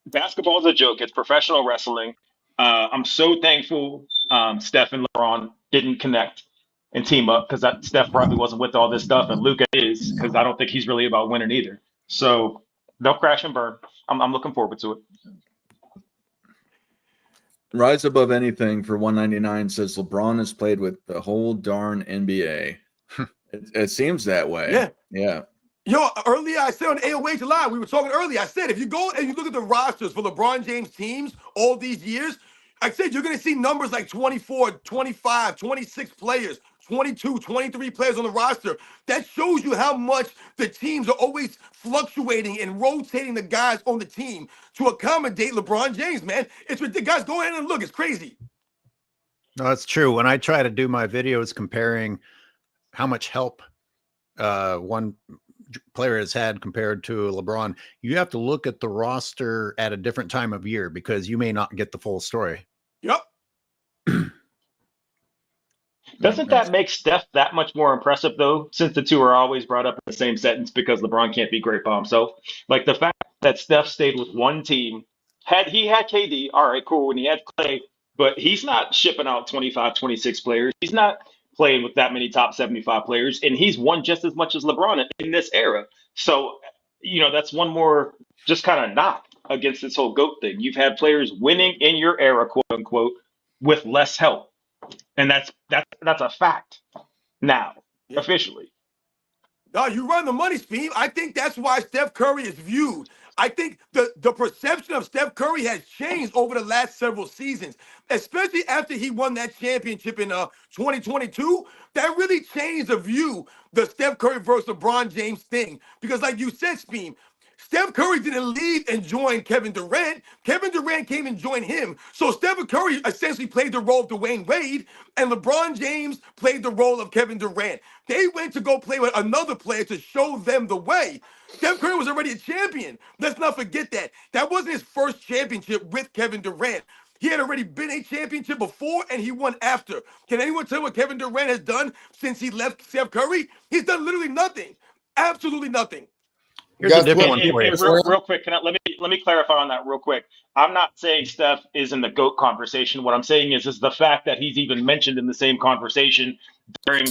Basketball is a joke. It's professional wrestling. I'm so thankful Steph and LeBron didn't connect and team up because Steph probably wasn't with all this stuff, and Luka is because I don't think he's really about winning either. So they'll crash and burn. I'm looking forward to it. Rise Above Anything for $1.99 says LeBron has played with the whole darn NBA. It seems that way. Yeah. Yo, earlier I said on AOH Live, we were talking earlier, I said, if you go and you look at the rosters for LeBron James teams all these years, I said you're going to see numbers like 24, 25, 26 players, 22, 23 players on the roster. That shows you how much the teams are always fluctuating and rotating the guys on the team to accommodate LeBron James, man. It's ridiculous. Guys, go ahead and look. It's crazy. No, that's true. When I try to do my videos comparing how much help one player has had compared to LeBron, you have to look at the roster at a different time of year because you may not get the full story. Yep. Doesn't that make Steph that much more impressive, though, since the two are always brought up in the same sentence because LeBron can't be great by himself? Like the fact that Steph stayed with one team, he had KD, all right, cool, and he had Clay, but he's not shipping out 25, 26 players. He's not playing with that many top 75 players, and he's won just as much as LeBron in this era. So, that's one more just kind of knock against this whole GOAT thing. You've had players winning in your era, quote unquote, with less help. And that's a fact now, officially. No, you run the money, Steve. I think that's why Steph Curry is viewed. I think the perception of Steph Curry has changed over the last several seasons, especially after he won that championship in 2022. That really changed the view, the Steph Curry versus LeBron James thing. Because like you said, Speem, Steph Curry didn't leave and join Kevin Durant. Kevin Durant came and joined him. So Steph Curry essentially played the role of Dwayne Wade, and LeBron James played the role of Kevin Durant. They went to go play with another player to show them the way. Steph Curry was already a champion. Let's not forget that. That wasn't his first championship with Kevin Durant. He had already been a championship before, and he won after. Can anyone tell what Kevin Durant has done since he left Steph Curry? He's done literally nothing. Absolutely nothing. Here's a different one for you. Real quick, let me clarify on that real quick. I'm not saying Steph is in the GOAT conversation. What I'm saying is the fact that he's even mentioned in the same conversation during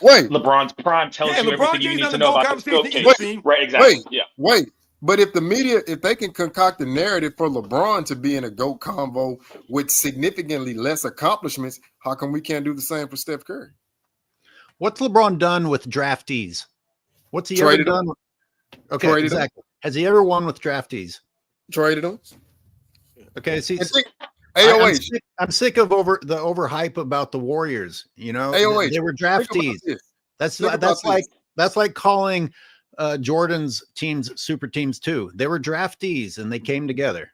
LeBron's prime tells you everything you need to know about the GOAT case. Right, exactly. Wait. But if the media, if they can concoct a narrative for LeBron to be in a GOAT convo with significantly less accomplishments, how come we can't do the same for Steph Curry? What's LeBron done with draftees? What's he Traded ever done? Okay, Traded exactly. Has he ever won with draftees? Traded them. Okay, see, AOH. I'm sick of the overhype about the Warriors. AOH. They were draftees. That's like calling Jordan's teams, super teams too. They were draftees and they came together.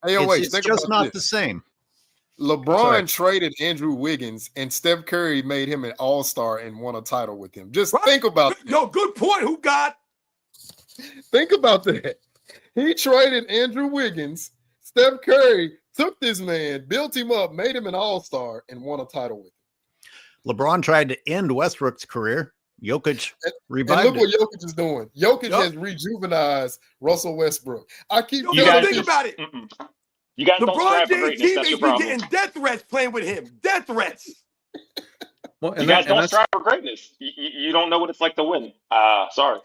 AOH, It's think just about not this. the same. LeBron traded Andrew Wiggins, and Steph Curry made him an all-star and won a title with him. Just Right. think about that. Yo, good point. Who got? Think about that. He traded Andrew Wiggins. Steph Curry took this man, built him up, made him an all-star, and won a title with him. LeBron tried to end Westbrook's career. Jokic And revived look what it. Jokic is doing. Jokic Yup. has rejuvenized Russell Westbrook. I keep Yo, You telling guys think people, about it. You guys don't LeBron strive for James greatness. That's teammates your be problem. getting death threats playing with him. Death threats. Well, You guys don't strive for greatness. You don't know what it's like to win. Sorry.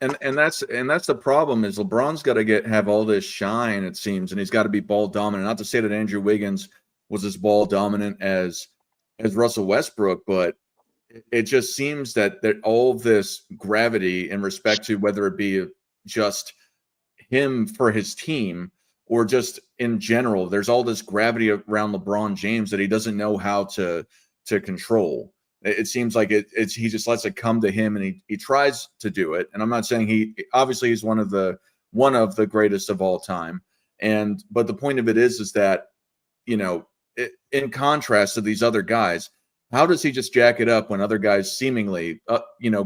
and that's the problem is LeBron's got to have all this shine, it seems, and he's got to be ball dominant. Not to say that Andrew Wiggins was as ball dominant as Russell Westbrook, but it just seems that all of this gravity in respect to whether it be just him for his team or just in general, there's all this gravity around LeBron James that he doesn't know how to control. It seems like he just lets it come to him, and he tries to do it. And I'm not saying he's one of the greatest of all time. But the point of it is that, you know, in contrast to these other guys, how does he just jack it up when other guys seemingly,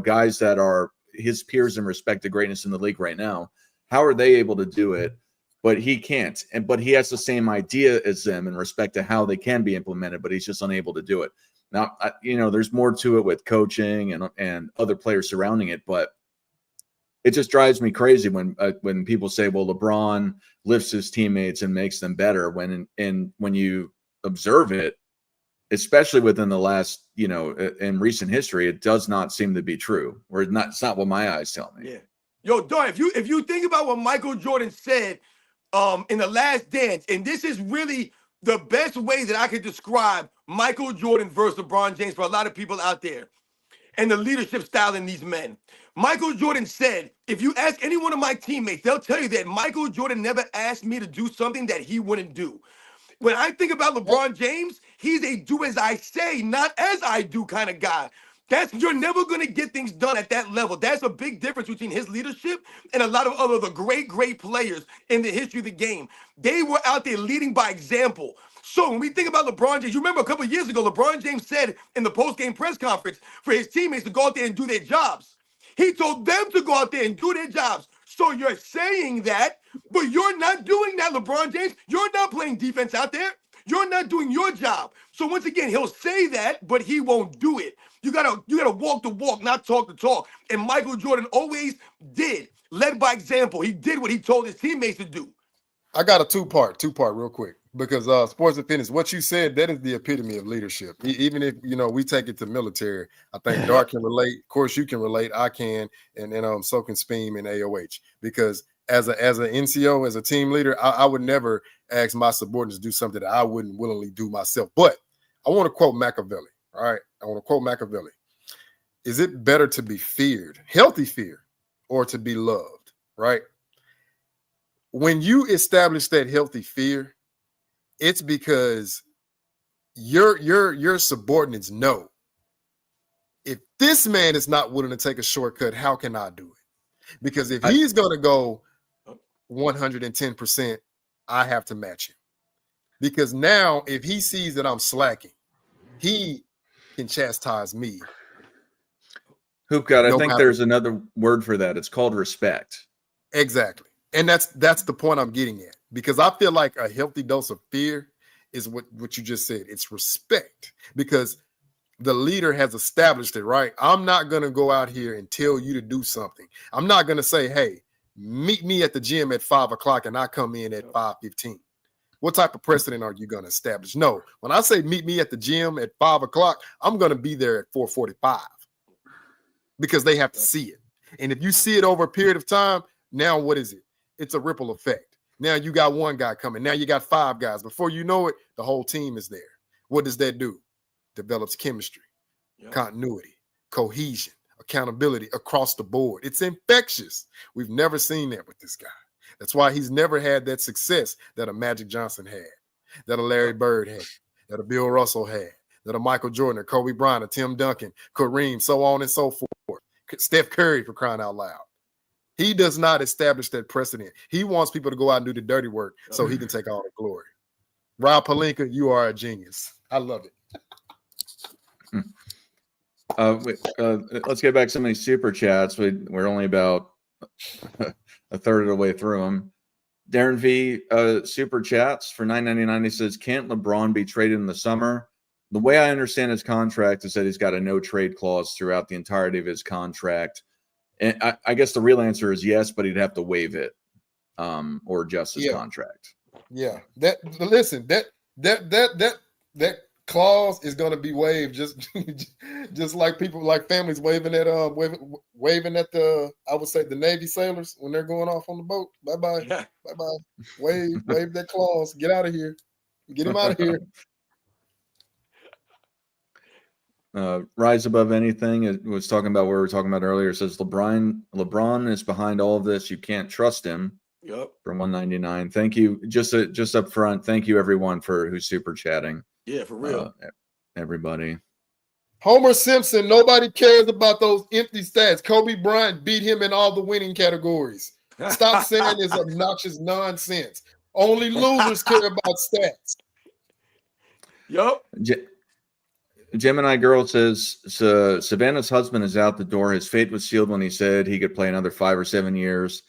guys that are his peers in respect to greatness in the league right now, how are they able to do it? But he can't. But he has the same idea as them in respect to how they can be implemented, but he's just unable to do it. Now, there's more to it with coaching and other players surrounding it, but it just drives me crazy when people say, well, LeBron lifts his teammates and makes them better, when you observe it, especially within the last, in recent history, it does not seem to be true, or it's not what my eyes tell me. Yeah. Yo, Don, if you think about what Michael Jordan said in The Last Dance, and this is really the best way that I could describe Michael Jordan versus LeBron James for a lot of people out there, and the leadership style in these men. Michael Jordan said, if you ask any one of my teammates, they'll tell you that Michael Jordan never asked me to do something that he wouldn't do. When I think about LeBron James, he's a do as I say, not as I do kind of guy. You're never going to get things done at that level. That's a big difference between his leadership and a lot of the great players in the history of the game. They were out there leading by example. So when we think about LeBron James, you remember a couple of years ago, LeBron James said in the post-game press conference for his teammates to go out there and do their jobs. He told them to go out there and do their jobs. So you're saying that, but you're not doing that, LeBron James. You're not playing defense out there. You're not doing your job. So once again, he'll say that, but he won't do it. You gotta walk the walk, not talk the talk. And Michael Jordan always led by example. He did what he told his teammates to do. I got a two-part real quick, because sports and fitness, what you said, that is the epitome of leadership. Even if, we take it to military, I think Dark can relate. Of course, you can relate. I can. And so can Speem and AOH, because as an NCO, as a team leader, I would never ask my subordinates to do something that I wouldn't willingly do myself. But I want to quote Machiavelli. All right. I want to quote Machiavelli. Is it better to be feared, healthy fear, or to be loved? Right. When you establish that healthy fear, it's because your subordinates know, if this man is not willing to take a shortcut, how can I do it? Because if he's going to go 110%, I have to match him. Because now if he sees that I'm slacking, he can chastise me. Hoop God, I No think matter- there's another word for that. It's called respect. Exactly. And that's the point I'm getting at, because I feel like a healthy dose of fear is what you just said. It's respect, because the leader has established it, right? I'm not going to go out here and tell you to do something. I'm not going to say, hey, meet me at the gym at 5:00 and I come in at 5:15. What type of precedent are you going to establish? No, when I say meet me at the gym at 5:00, I'm going to be there at 4:45, because they have to see it. And if you see it over a period of time, now what is it? It's a ripple effect. Now you got one guy coming. Now you got 5 guys. Before you know it, the whole team is there. What does that do? Develops chemistry, continuity, cohesion, accountability across the board. It's infectious. We've never seen that with this guy. That's why he's never had that success that a Magic Johnson had, that a Larry Bird had, that a Bill Russell had, that a Michael Jordan, or Kobe Bryant, or Tim Duncan, Kareem, so on and so forth. Steph Curry, for crying out loud. He does not establish that precedent. He wants people to go out and do the dirty work so he can take all the glory. Rob Pelinka, you are a genius. I love it. Let's get back to some of these super chats. We're only about a third of the way through them. Darren V super chats for $9.99. He says, "Can't LeBron be traded in the summer?" The way I understand his contract is that he's got a no trade clause throughout the entirety of his contract. And I guess the real answer is yes, but he'd have to waive it or adjust his contract. Yeah. That clause is going to be waived just like people, like families waving at the, I would say, the Navy sailors when they're going off on the boat. Bye-bye. Yeah. Bye-bye. Wave that clause. Get out of here. Get him out of here. Rise Above Anything, it was talking about what we were talking about earlier. It says LeBron is behind all of this. You can't trust him. Yep. For $1.99. Thank you. Just up front, thank you everyone who's super chatting. Yeah, for real. Everybody. Homer Simpson, nobody cares about those empty stats. Kobe Bryant beat him in all the winning categories. Stop saying this obnoxious nonsense. Only losers care about stats. Yep. Gemini Girl says, Savannah's husband is out the door. His fate was sealed when he said he could play another 5 or 7 years.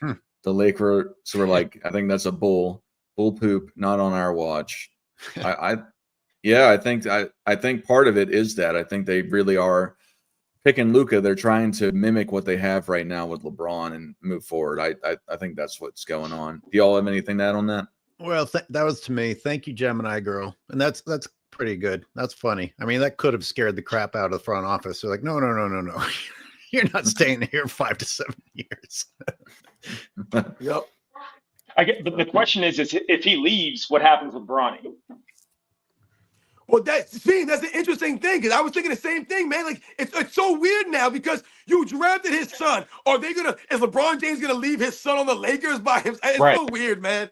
The Lakers were like, I think that's a bull poop, not on our watch. I think part of it is that I think they really are picking Luka. They're trying to mimic what they have right now with LeBron and move forward. I think that's what's going on. Do y'all have anything to add on that? Well, that was to me. Thank you, Gemini Girl. And that's pretty good. That's funny. I mean, that could have scared the crap out of the front office. They're like, no. You're not staying here 5 to 7 years. Yep. I get, but the question is if he leaves, what happens with Bronny? Well, that's an interesting thing because I was thinking the same thing, man. Like it's so weird now because you drafted his son. Is LeBron James gonna leave his son on the Lakers by him? It's Right. so weird, man.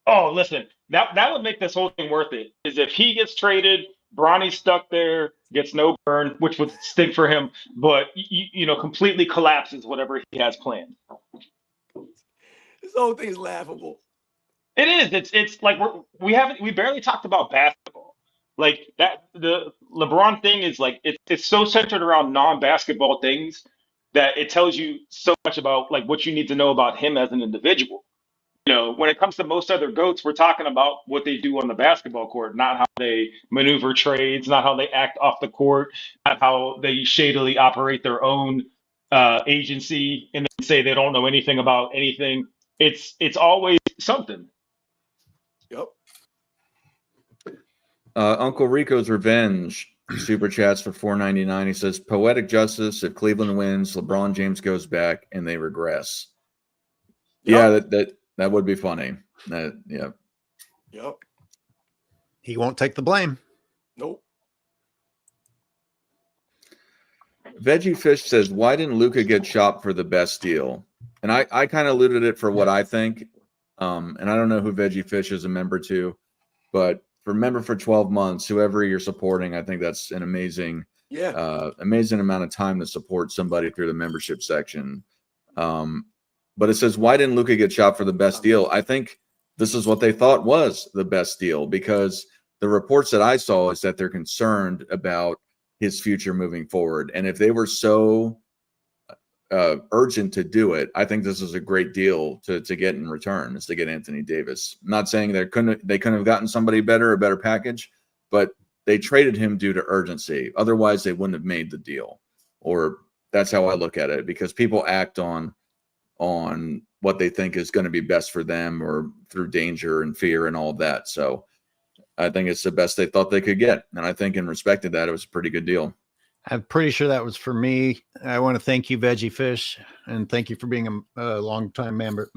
Oh, listen, that would make this whole thing worth it. Is if he gets traded, Bronny's stuck there, gets no burn, which would stink for him, but completely collapses whatever he has planned. This whole thing is laughable. It is. It's like we barely talked about basketball. Like that, the LeBron thing is like it's so centered around non-basketball things that it tells you so much about like what you need to know about him as an individual. When it comes to most other GOATs, we're talking about what they do on the basketball court, not how they maneuver trades, not how they act off the court, not how they shadily operate their own agency and then say they don't know anything about anything. It's always something. Yep. Uncle Rico's Revenge super chats for $4.99. He says, "Poetic justice. If Cleveland wins, LeBron James goes back and they regress." Yep. Yeah, that would be funny. Yeah. Yep. He won't take the blame. Nope. Veggie Fish says, "Why didn't Luka get shopped for the best deal?" And I kind of alluded it for what I think. And I don't know who Veggie Fish is a member to, but member for 12 months, whoever you're supporting, I think that's an amazing amount of time to support somebody through the membership section. But it says, "Why didn't Luka get shopped for the best deal?" I think this is what they thought was the best deal because the reports that I saw is that they're concerned about his future moving forward. And if they were so urgent to do it, I think this is a great deal to get in return, is to get Anthony Davis. I'm not saying they couldn't have gotten somebody better, a better package, but they traded him due to urgency. Otherwise, they wouldn't have made the deal. Or that's how I look at it, because people act on what they think is going to be best for them or through danger and fear and all of that. So I think it's the best they thought they could get. And I think in respect to that, it was a pretty good deal. I'm pretty sure that was for me. I want to thank you, Veggie Fish, and thank you for being a long-time member.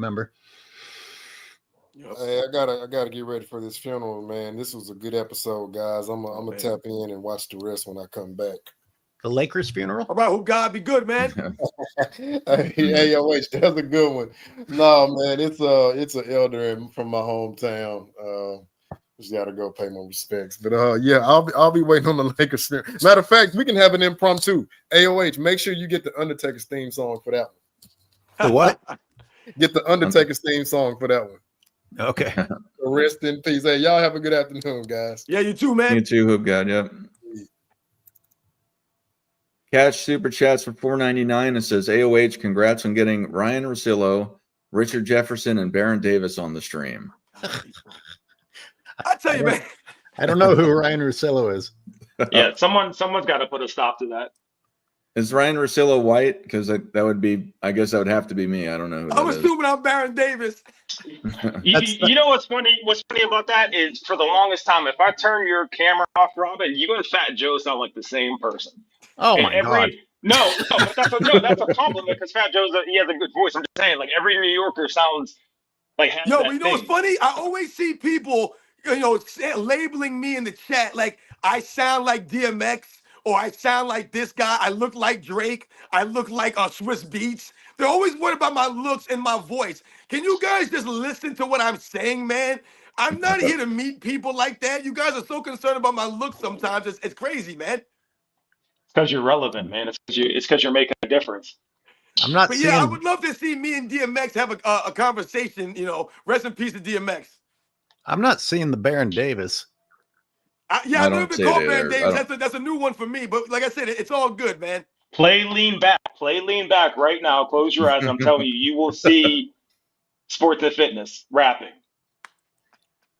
Yep. Hey, I gotta get ready for this funeral, man. This was a good episode, guys. I'm gonna tap in and watch the rest when I come back. The Lakers funeral? All right, who God be good, man. Hey, wait, that's a good one. No, man, it's an elder from my hometown. Just gotta go pay my respects. But yeah, I'll be waiting on the Lakers funeral. Matter of fact, we can have an impromptu. AOH, make sure you get the Undertaker's theme song for that The what? Get the Undertaker's theme song for that one. Okay. Rest in peace. Hey, y'all have a good afternoon, guys. Yeah, you too, man. You too, Hoop God. Yep. Cash super chats for $4.99. It says AOH, congrats on getting Ryan Russillo, Richard Jefferson, and Baron Davis on the stream. I tell you, man. I don't know who Ryan Russillo is. Yeah, someone's got to put a stop to that. Is Ryan Russillo white? Because that would be, I guess that would have to be me. I don't know who I'm that is. assuming I'm Baron Davis. You know what's funny? What's funny about that is for the longest time, if I turn your camera off, Robin, you and Fat Joe sound like the same person. Oh And my God. No, but that's a compliment because Fat Joe's he has a good voice. I'm just saying, like every New Yorker sounds like has Yo, that but you know what's thing. funny? I always see people, labeling me in the chat like I sound like DMX or I sound like this guy. I look like Drake. I look like Swiss Beats. They're always worried about my looks and my voice. Can you guys just listen to what I'm saying, man? I'm not here to meet people like that. You guys are so concerned about my looks sometimes. It's crazy, man. It's because you're relevant, man. It's because you're making a difference. I'm not But seeing. yeah, I would love to see me and DMX have a conversation. Rest in peace to DMX. I'm not seeing the Baron Davis. I've I never don't been see called it Baron either. Davis. That's a new one for me. But like I said, it's all good, man. Play lean back right now. Close your eyes. And I'm telling you, you will see sports and fitness rapping.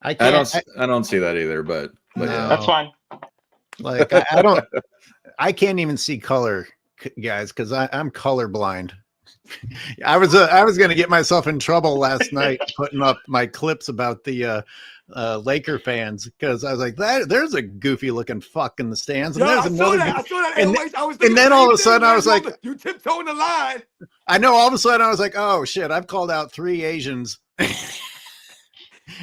I can't. I don't see that either, but No. yeah. That's fine. Like I don't. I can't even see color, guys, because I'm colorblind. I was going to get myself in trouble last night putting up my clips about the Laker fans because I was like, there's a goofy looking fuck in the stands, and Yo, there's I saw another. that. I saw that. and Anyways, I was and then thinking all of a the same sudden thing, I was man. like, You tiptoeing the line. I know. All of a sudden I was like, oh shit, I've called out 3 Asians. You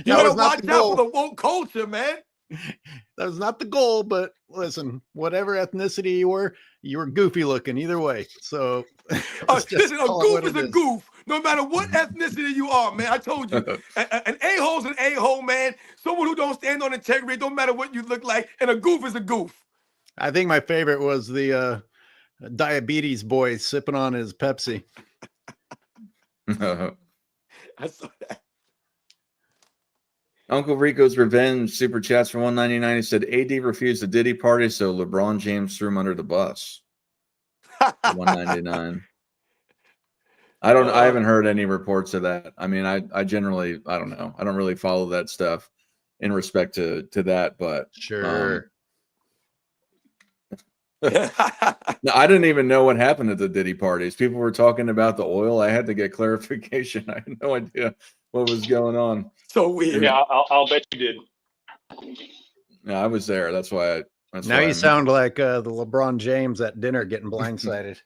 That gotta was not watch the out for goal. the woke culture, man. That was not the goal, but listen, whatever ethnicity you were goofy looking either way. So let's just Listen, a call it goof what is it a is. goof, no matter what ethnicity you are, man. I told you, an a-hole's an a-hole, man. Someone who don't stand on integrity, don't matter what you look like, and a goof is a goof. I think my favorite was the diabetes boy sipping on his Pepsi. I saw that. Uncle Rico's Revenge super chats for $1.99. He said AD refused the Diddy party, so LeBron James threw him under the bus. $1.99. I haven't heard any reports of that. I mean, I generally, I don't know. I don't really follow that stuff in respect to that, but Sure. no, I didn't even know what happened at the Diddy parties. People were talking about the oil. I had to get clarification. I had no idea what was going on. So weird. Yeah, I'll bet you did. Yeah, I was there. That's why. Now you sound like the LeBron James at dinner getting blindsided.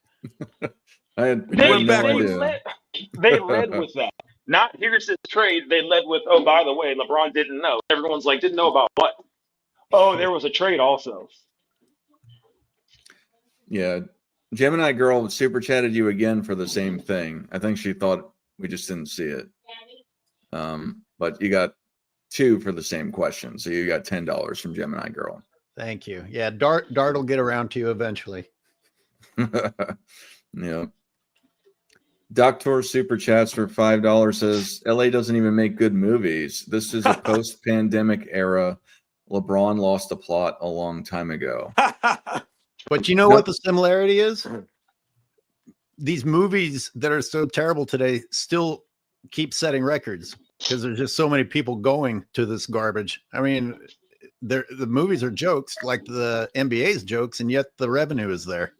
I had They no idea. led with that. Not here's his trade. They led with, oh, by the way, LeBron didn't know. Everyone's like, didn't know about what? Oh, there was a trade also. Yeah. Gemini Girl super chatted you again for the same thing. I think she thought we just didn't see it. But you got 2 for the same question. So you got $10 from Gemini Girl. Thank you. Yeah, Dart will get around to you eventually. Yeah. Doctor super chats for $5 says LA doesn't even make good movies. This is a post-pandemic era. LeBron lost the plot a long time ago. But you know what the similarity is? These movies that are so terrible today still keep setting records because there's just so many people going to this garbage. I mean, the movies are jokes like the NBA's jokes, and yet the revenue is there.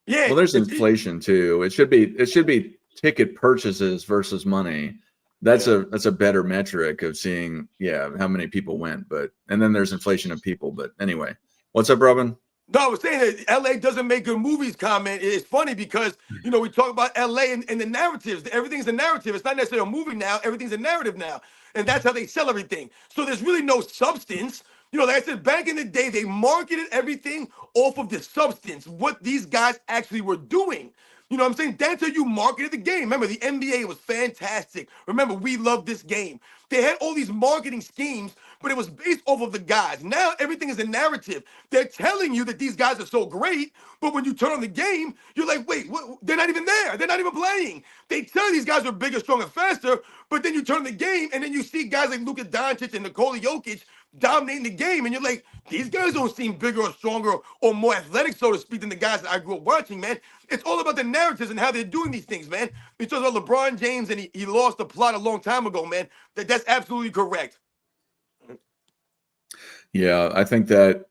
Yeah. Well, there's inflation too. It should be ticket purchases versus money. That's a better metric of seeing how many people went. But and then there's inflation of people. But anyway, what's up, Robin? No, I was saying that LA doesn't make good movies comment. It's funny because, we talk about LA and the narratives. Everything's a narrative. It's not necessarily a movie now. Everything's a narrative now. And that's how they sell everything. So there's really no substance. Like I said, back in the day, they marketed everything off of the substance, what these guys actually were doing. You know what I'm saying? That's how you marketed the game. Remember, the NBA was fantastic. Remember, we love this game. They had all these marketing schemes but it was based off of the guys. Now everything is a narrative. They're telling you that these guys are so great, but when you turn on the game, you're like, wait, what? They're not even there. They're not even playing. They tell you these guys are bigger, stronger, faster, but then you turn on the game and then you see guys like Luka Doncic and Nikola Jokic dominating the game, and you're like, these guys don't seem bigger or stronger or more athletic, so to speak, than the guys that I grew up watching, man. It's all about the narratives and how they're doing these things, man. We talk about LeBron James and he lost the plot a long time ago, man. That's absolutely correct. Yeah, I think that.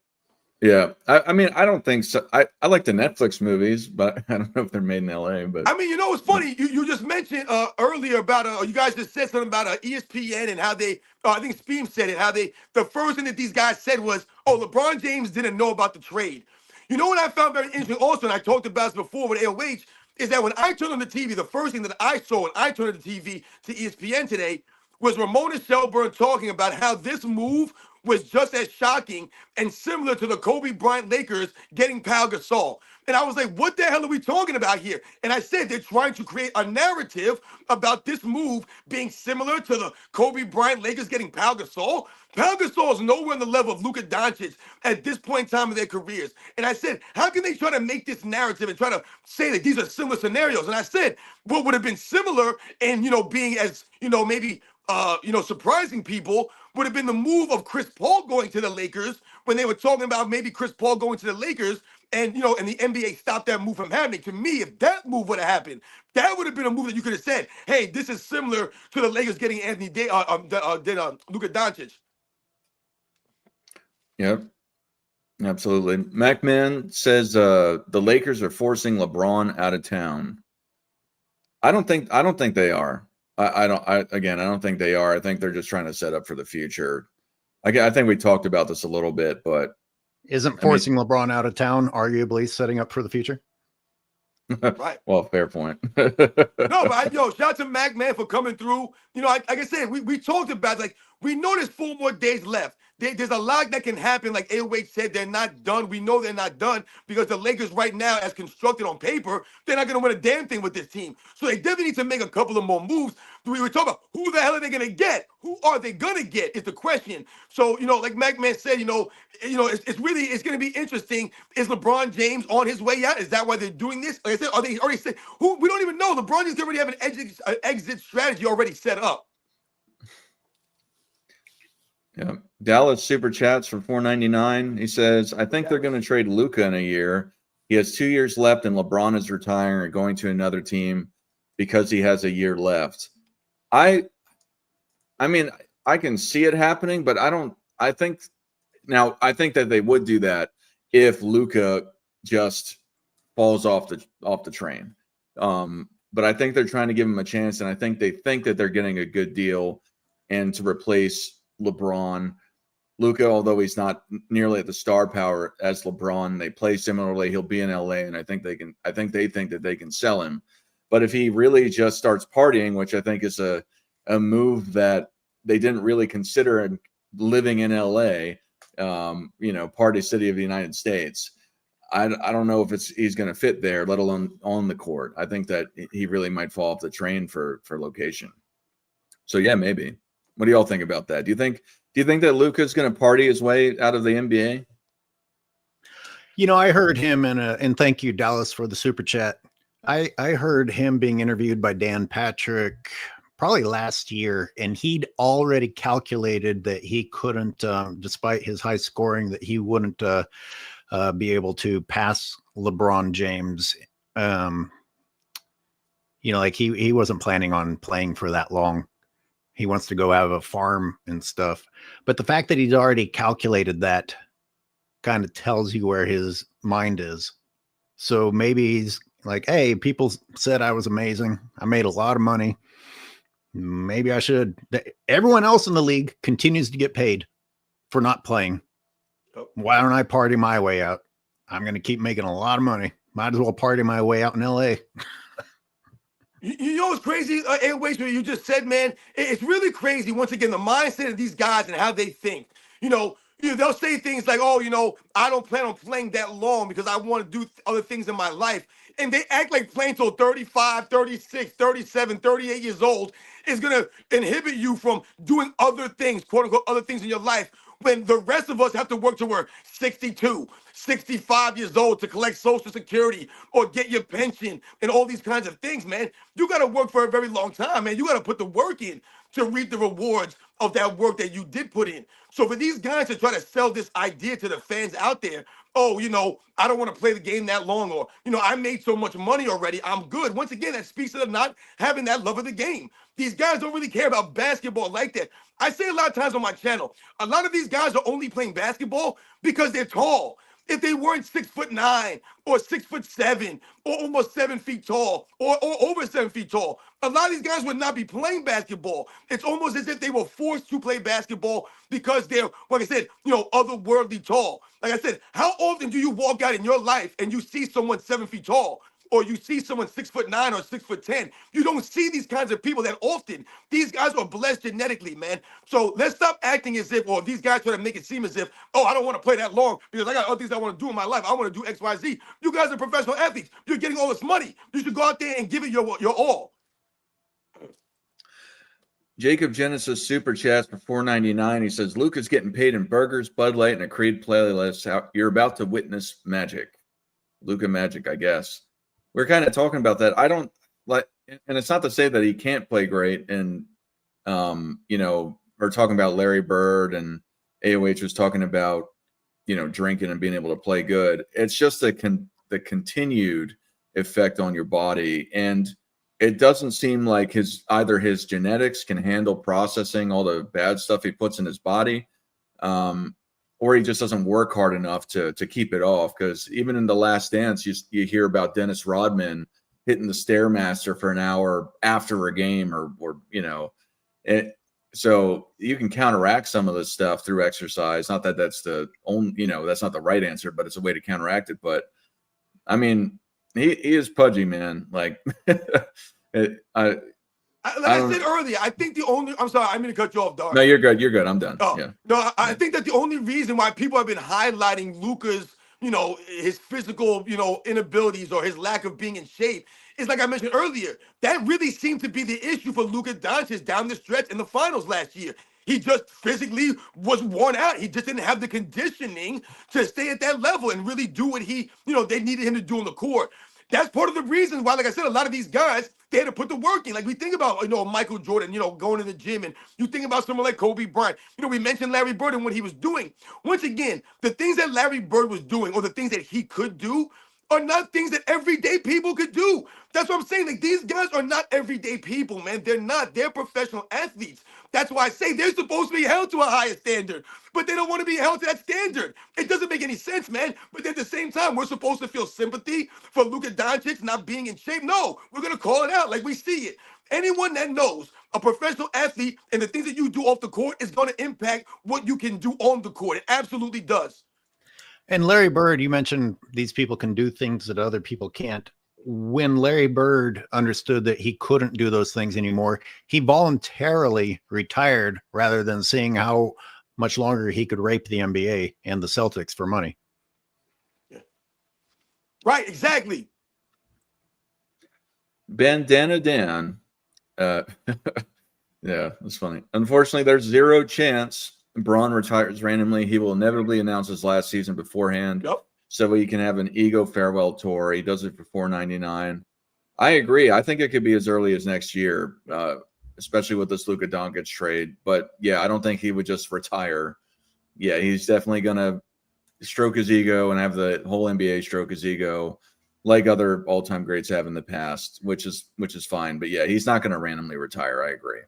Yeah, I mean, I don't think so. I like the Netflix movies, but I don't know if they're made in LA. But I mean, you know, it's funny. You just mentioned earlier about you guys just said something about ESPN and how they. I think Speem said it. How the first thing that these guys said was, "Oh, LeBron James didn't know about the trade." You know what I found very interesting also, and I talked about this before with AOH, is that when I turned on the TV, the first thing that I saw when I turned on the TV to ESPN today was Ramona Shelburne talking about how this move was just as shocking and similar to the Kobe Bryant Lakers getting Pau Gasol. And I was like, what the hell are we talking about here? And I said they're trying to create a narrative about this move being similar to the Kobe Bryant Lakers getting Pau Gasol. Pau Gasol is nowhere on the level of Luka Doncic at this point in time in their careers. And I said, how can they try to make this narrative and try to say that these are similar scenarios? And I said, what would have been similar and, being as, maybe, surprising people would have been the move of Chris Paul going to the Lakers when they were talking about maybe Chris Paul going to the Lakers and, and the NBA stopped that move from happening. To me, if that move would have happened, that would have been a move that you could have said, hey, this is similar to the Lakers getting Luka Doncic. Yep, absolutely. MacMan says the Lakers are forcing LeBron out of town. I don't think they are. I don't think they are. I think they're just trying to set up for the future. I think we talked about this a little bit, but Isn't forcing LeBron out of town arguably setting up for the future? Right. Well, fair point. No, but shout out to Mac, man, for coming through. Like I said, we talked about, like, we know there's 4 more days left. There's a lot that can happen. Like AOH said, they're not done. We know they're not done because the Lakers right now, as constructed on paper, they're not going to win a damn thing with this team. So they definitely need to make a couple of more moves. We were talking about who the hell are they going to get? Who are they going to get is the question. So, like Mac Man said, it's going to be interesting. Is LeBron James on his way out? Is that why they're doing this? Like I said, are they already said who? We don't even know. LeBron James already have an exit strategy already set up. Yeah. Dallas super chats for $4.99. He says, I think they're going to trade Luka in a year. He has 2 years left and LeBron is retiring or going to another team because he has a year left. I mean, I can see it happening, but I think that they would do that if Luka just falls off the train. But I think they're trying to give him a chance, and I think they think that they're getting a good deal and to replace LeBron. Luka, although he's not nearly at the star power as LeBron, they play similarly. He'll be in LA, and I think they think that they can sell him. But if he really just starts partying, which I think is a move that they didn't really consider living in LA, party city of the United States, I don't know if he's going to fit there, let alone on the court. I think that he really might fall off the train for location. So yeah, maybe. What do y'all think about that? Do you think that Luka's going to party his way out of the NBA? I heard him and thank you, Dallas, for the super chat. I heard him being interviewed by Dan Patrick probably last year, and he'd already calculated that he couldn't, despite his high scoring, that he wouldn't be able to pass LeBron James. Like he wasn't planning on playing for that long. He wants to go have a farm and stuff. But the fact that he's already calculated that kind of tells you where his mind is. So maybe he's like, hey, people said I was amazing. I made a lot of money. Maybe I should. Everyone else in the league continues to get paid for not playing. Why don't I party my way out? I'm going to keep making a lot of money. Might as well party my way out in LA. You know what's crazy, Airways, what you just said, man? It's really crazy, once again, the mindset of these guys and how they think. They'll say things like, oh, I don't plan on playing that long because I want to do other things in my life. And they act like playing till 35, 36, 37, 38 years old is going to inhibit you from doing other things, quote unquote, other things in your life, when the rest of us have to work till we're 62, 65 years old to collect Social Security or get your pension and all these kinds of things, man. You got to work for a very long time, man. You got to put the work in to reap the rewards of that work that you did put in. So for these guys to try to sell this idea to the fans out there, oh, I don't want to play the game that long, or, I made so much money already, I'm good. Once again, that speaks to them not having that love of the game. These guys don't really care about basketball like that. I say a lot of times on my channel, a lot of these guys are only playing basketball because they're tall. If they weren't 6'9" or 6'7" or almost 7 feet tall or over 7 feet tall, a lot of these guys would not be playing basketball. It's almost as if they were forced to play basketball because they're, like I said, otherworldly tall. Like I said, how often do you walk out in your life and you see someone 7 feet tall? Or you see someone 6'9" or 6'10"? You don't see these kinds of people that often. These guys are blessed genetically, man. So let's stop acting as if, or these guys try to make it seem as if, oh, I don't want to play that long because I got other things I want to do in my life. I want to do X, Y, Z. You guys are professional athletes. You're getting all this money. You should go out there and give it your all. Jacob Genesis super chats for $4.99. He says Luka's getting paid in burgers, Bud Light, and a Creed playlist. You're about to witness magic. Luka magic, I guess. We're kind of talking about that. I don't like, and it's not to say that he can't play great. And we're talking about Larry Bird, and AOH was talking about drinking and being able to play good. It's just the continued effect on your body, and it doesn't seem like either his genetics can handle processing all the bad stuff he puts in his body, or he just doesn't work hard enough to keep it off. Because even in The Last Dance, you hear about Dennis Rodman hitting the Stairmaster for an hour after a game, so you can counteract some of this stuff through exercise. Not that that's the only, that's not the right answer, but it's a way to counteract it. But I mean, he is pudgy, man. Like, I said earlier, I think I'm sorry, I'm going to cut you off, Dark. No, you're good. You're good. I'm done. Oh, yeah. No, I think that the only reason why people have been highlighting Luka's, his physical, inabilities or his lack of being in shape is, like I mentioned earlier, that really seemed to be the issue for Luka Doncic down the stretch in the finals last year. He just physically was worn out. He just didn't have the conditioning to stay at that level and really do what they needed him to do on the court. That's part of the reason why, like I said, a lot of these guys, they had to put the work in. Like we think about, Michael Jordan, going to the gym, and you think about someone like Kobe Bryant. We mentioned Larry Bird and what he was doing. Once again, the things that Larry Bird was doing or the things that he could do are not things that everyday people could do. That's what I'm saying. Like, these guys are not everyday people, man. They're not. They're professional athletes. That's why I say they're supposed to be held to a higher standard, but they don't want to be held to that standard. It doesn't make any sense, man. But at the same time, we're supposed to feel sympathy for Luka Doncic not being in shape. No, we're going to call it out like we see it. Anyone that knows a professional athlete and the things that you do off the court is going to impact what you can do on the court. It absolutely does. And Larry Bird, you mentioned these people can do things that other people can't. When Larry Bird understood that he couldn't do those things anymore, he voluntarily retired rather than seeing how much longer he could rape the NBA and the Celtics for money. Yeah. Right, exactly. Bandana Dan. Yeah, that's funny. Unfortunately, there's zero chance Braun retires randomly. He will inevitably announce his last season beforehand. Yep. So he can have an ego farewell tour. He does it for $4.99. I agree. I think it could be as early as next year, especially with this Luka Doncic trade. But yeah, I don't think he would just retire. Yeah, he's definitely gonna stroke his ego and have the whole NBA stroke his ego, like other all-time greats have in the past, which is fine. But yeah, he's not gonna randomly retire. I agree.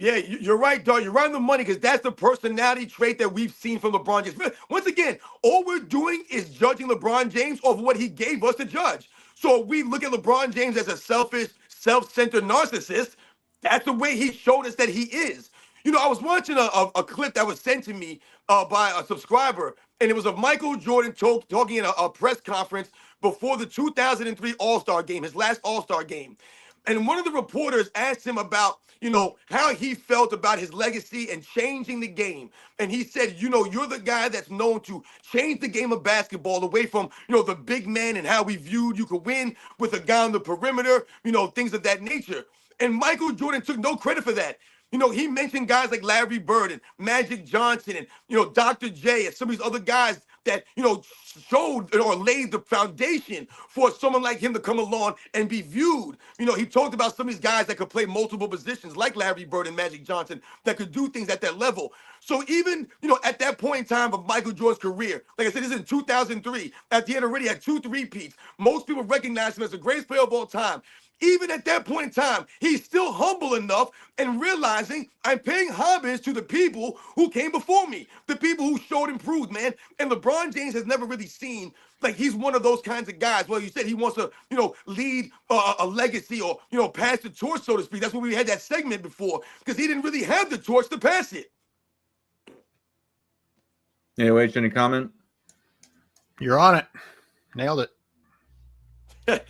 Yeah, you're right, dog. You're right on the money, because that's the personality trait that we've seen from LeBron James. Once again, all we're doing is judging LeBron James off of what he gave us to judge. So if we look at LeBron James as a selfish, self-centered narcissist, that's the way he showed us that he is. I was watching a clip that was sent to me by a subscriber, and it was of Michael Jordan talking in a press conference before the 2003 All-Star game, his last All-Star game. And one of the reporters asked him about, how he felt about his legacy and changing the game. And he said, you're the guy that's known to change the game of basketball away from, the big man and how we viewed you could win with a guy on the perimeter, things of that nature. And Michael Jordan took no credit for that. You know, he mentioned guys like Larry Bird and Magic Johnson and, you know, Dr. J and some of these other guys that, you know, showed or laid the foundation for someone like him to come along and be viewed. You know, he talked about some of these guys that could play multiple positions like Larry Bird and Magic Johnson that could do things at that level. So even, you know, at that point in time of Michael Jordan's career, like I said, this is in 2003, at the end already had 2 3-peats. Most people recognize him as the greatest player of all time. Even at that point in time, he's still humble enough and realizing I'm paying homage to the people who came before me, the people who showed and proved, man. And LeBron James has never really seen like he's one of those kinds of guys. Well, you said he wants to, you know, lead a legacy or, you know, pass the torch, so to speak. That's what we had that segment before because he didn't really have the torch to pass it. AOH, any comment? You're on it. Nailed it.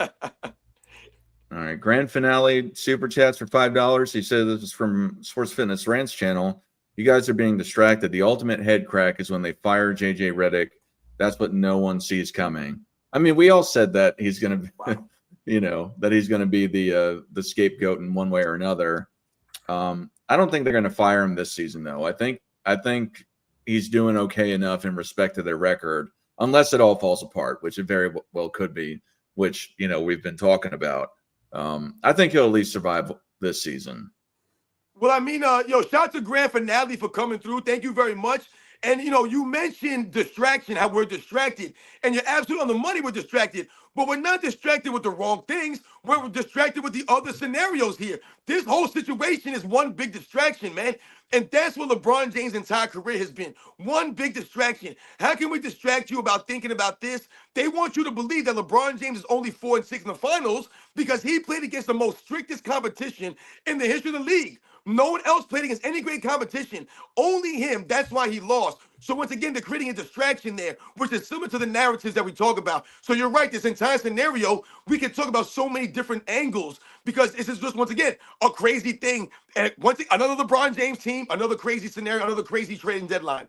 All right, grand finale super chats for $5. He said this is from Sports Fitness Rants channel. You guys are being distracted. The ultimate head crack is when they fire JJ Redick. That's what no one sees coming. I mean, we all said that he's going to, you know, that he's going to be the scapegoat in one way or another. I don't think they're going to fire him this season, though. I think he's doing okay enough in respect to their record, unless it all falls apart, which it very well could be, which, you know, we've been talking about. I think he'll at least survive this season. Well, I mean, shout out to Grand Finale for coming through. Thank you very much. And, you know, you mentioned distraction, how we're distracted. And you're absolutely on the money, we're distracted. But we're not distracted with the wrong things. We're distracted with the other scenarios here. This whole situation is one big distraction, man. And that's what LeBron James' entire career has been. One big distraction. How can we distract you about thinking about this? They want you to believe that LeBron James is only 4-6 in the finals because he played against the most strictest competition in the history of the league. No one else played against any great competition. Only him. That's why he lost. So once again, they're creating a distraction there, which is similar to the narratives that we talk about. So you're right. This entire scenario, we can talk about so many different angles because this is just, once again, a crazy thing. And once again, another LeBron James team, another crazy scenario, another crazy trading deadline.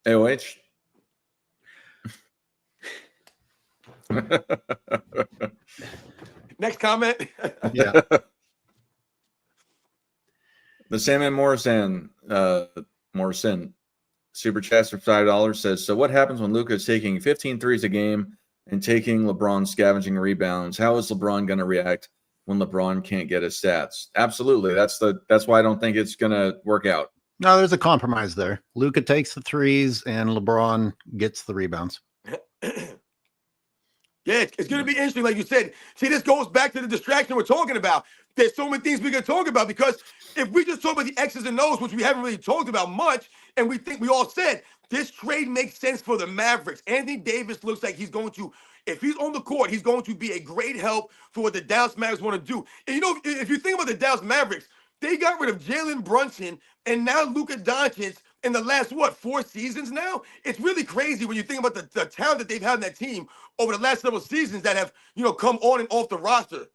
AOH? Next comment. Yeah. The Sandman Morrison super chats for $5 says, so what happens when Luka is taking 15 threes a game and taking LeBron scavenging rebounds? How is LeBron going to react when LeBron can't get his stats? Absolutely. That's why I don't think it's going to work out. No, there's a compromise there. Luka takes the threes and LeBron gets the rebounds. Yeah, it's going to be interesting, like you said. See, this goes back to the distraction we're talking about. There's so many things we can talk about because if we just talk about the X's and O's, which we haven't really talked about much, and we think we all said this trade makes sense for the Mavericks. Anthony Davis looks like he's going to, if he's on the court, he's going to be a great help for what the Dallas Mavericks want to do. And you know, if you think about the Dallas Mavericks, they got rid of Jalen Brunson and now Luka Doncic in the last, 4 seasons now? It's really crazy when you think about the talent that they've had in that team over the last several seasons that have, you know, come on and off the roster.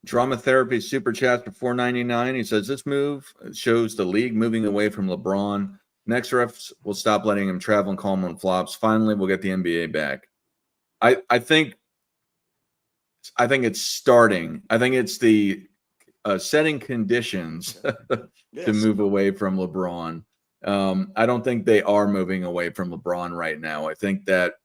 Drama Therapy super chat for $4.99. He says this move shows the league moving away from LeBron. Next refs will stop letting him travel and call him on flops. Finally, we'll get the NBA back. I think it's starting. I think it's the setting conditions to move away from LeBron. I don't think they are moving away from LeBron right now. I think that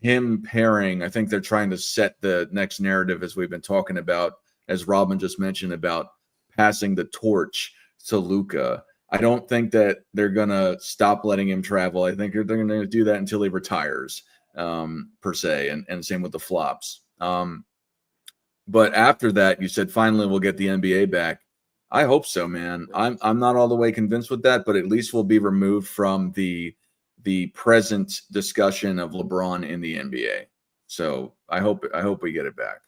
him pairing, I think they're trying to set the next narrative, as we've been talking about, as Robin just mentioned, about passing the torch to Luka. I don't think that they're going to stop letting him travel. I think they're going to do that until he retires, per se, and same with the flops. But after that, you said finally we'll get the NBA back. I hope so, man. I'm not all the way convinced with that, but at least we'll be removed from the present discussion of LeBron in the NBA. So I hope we get it back.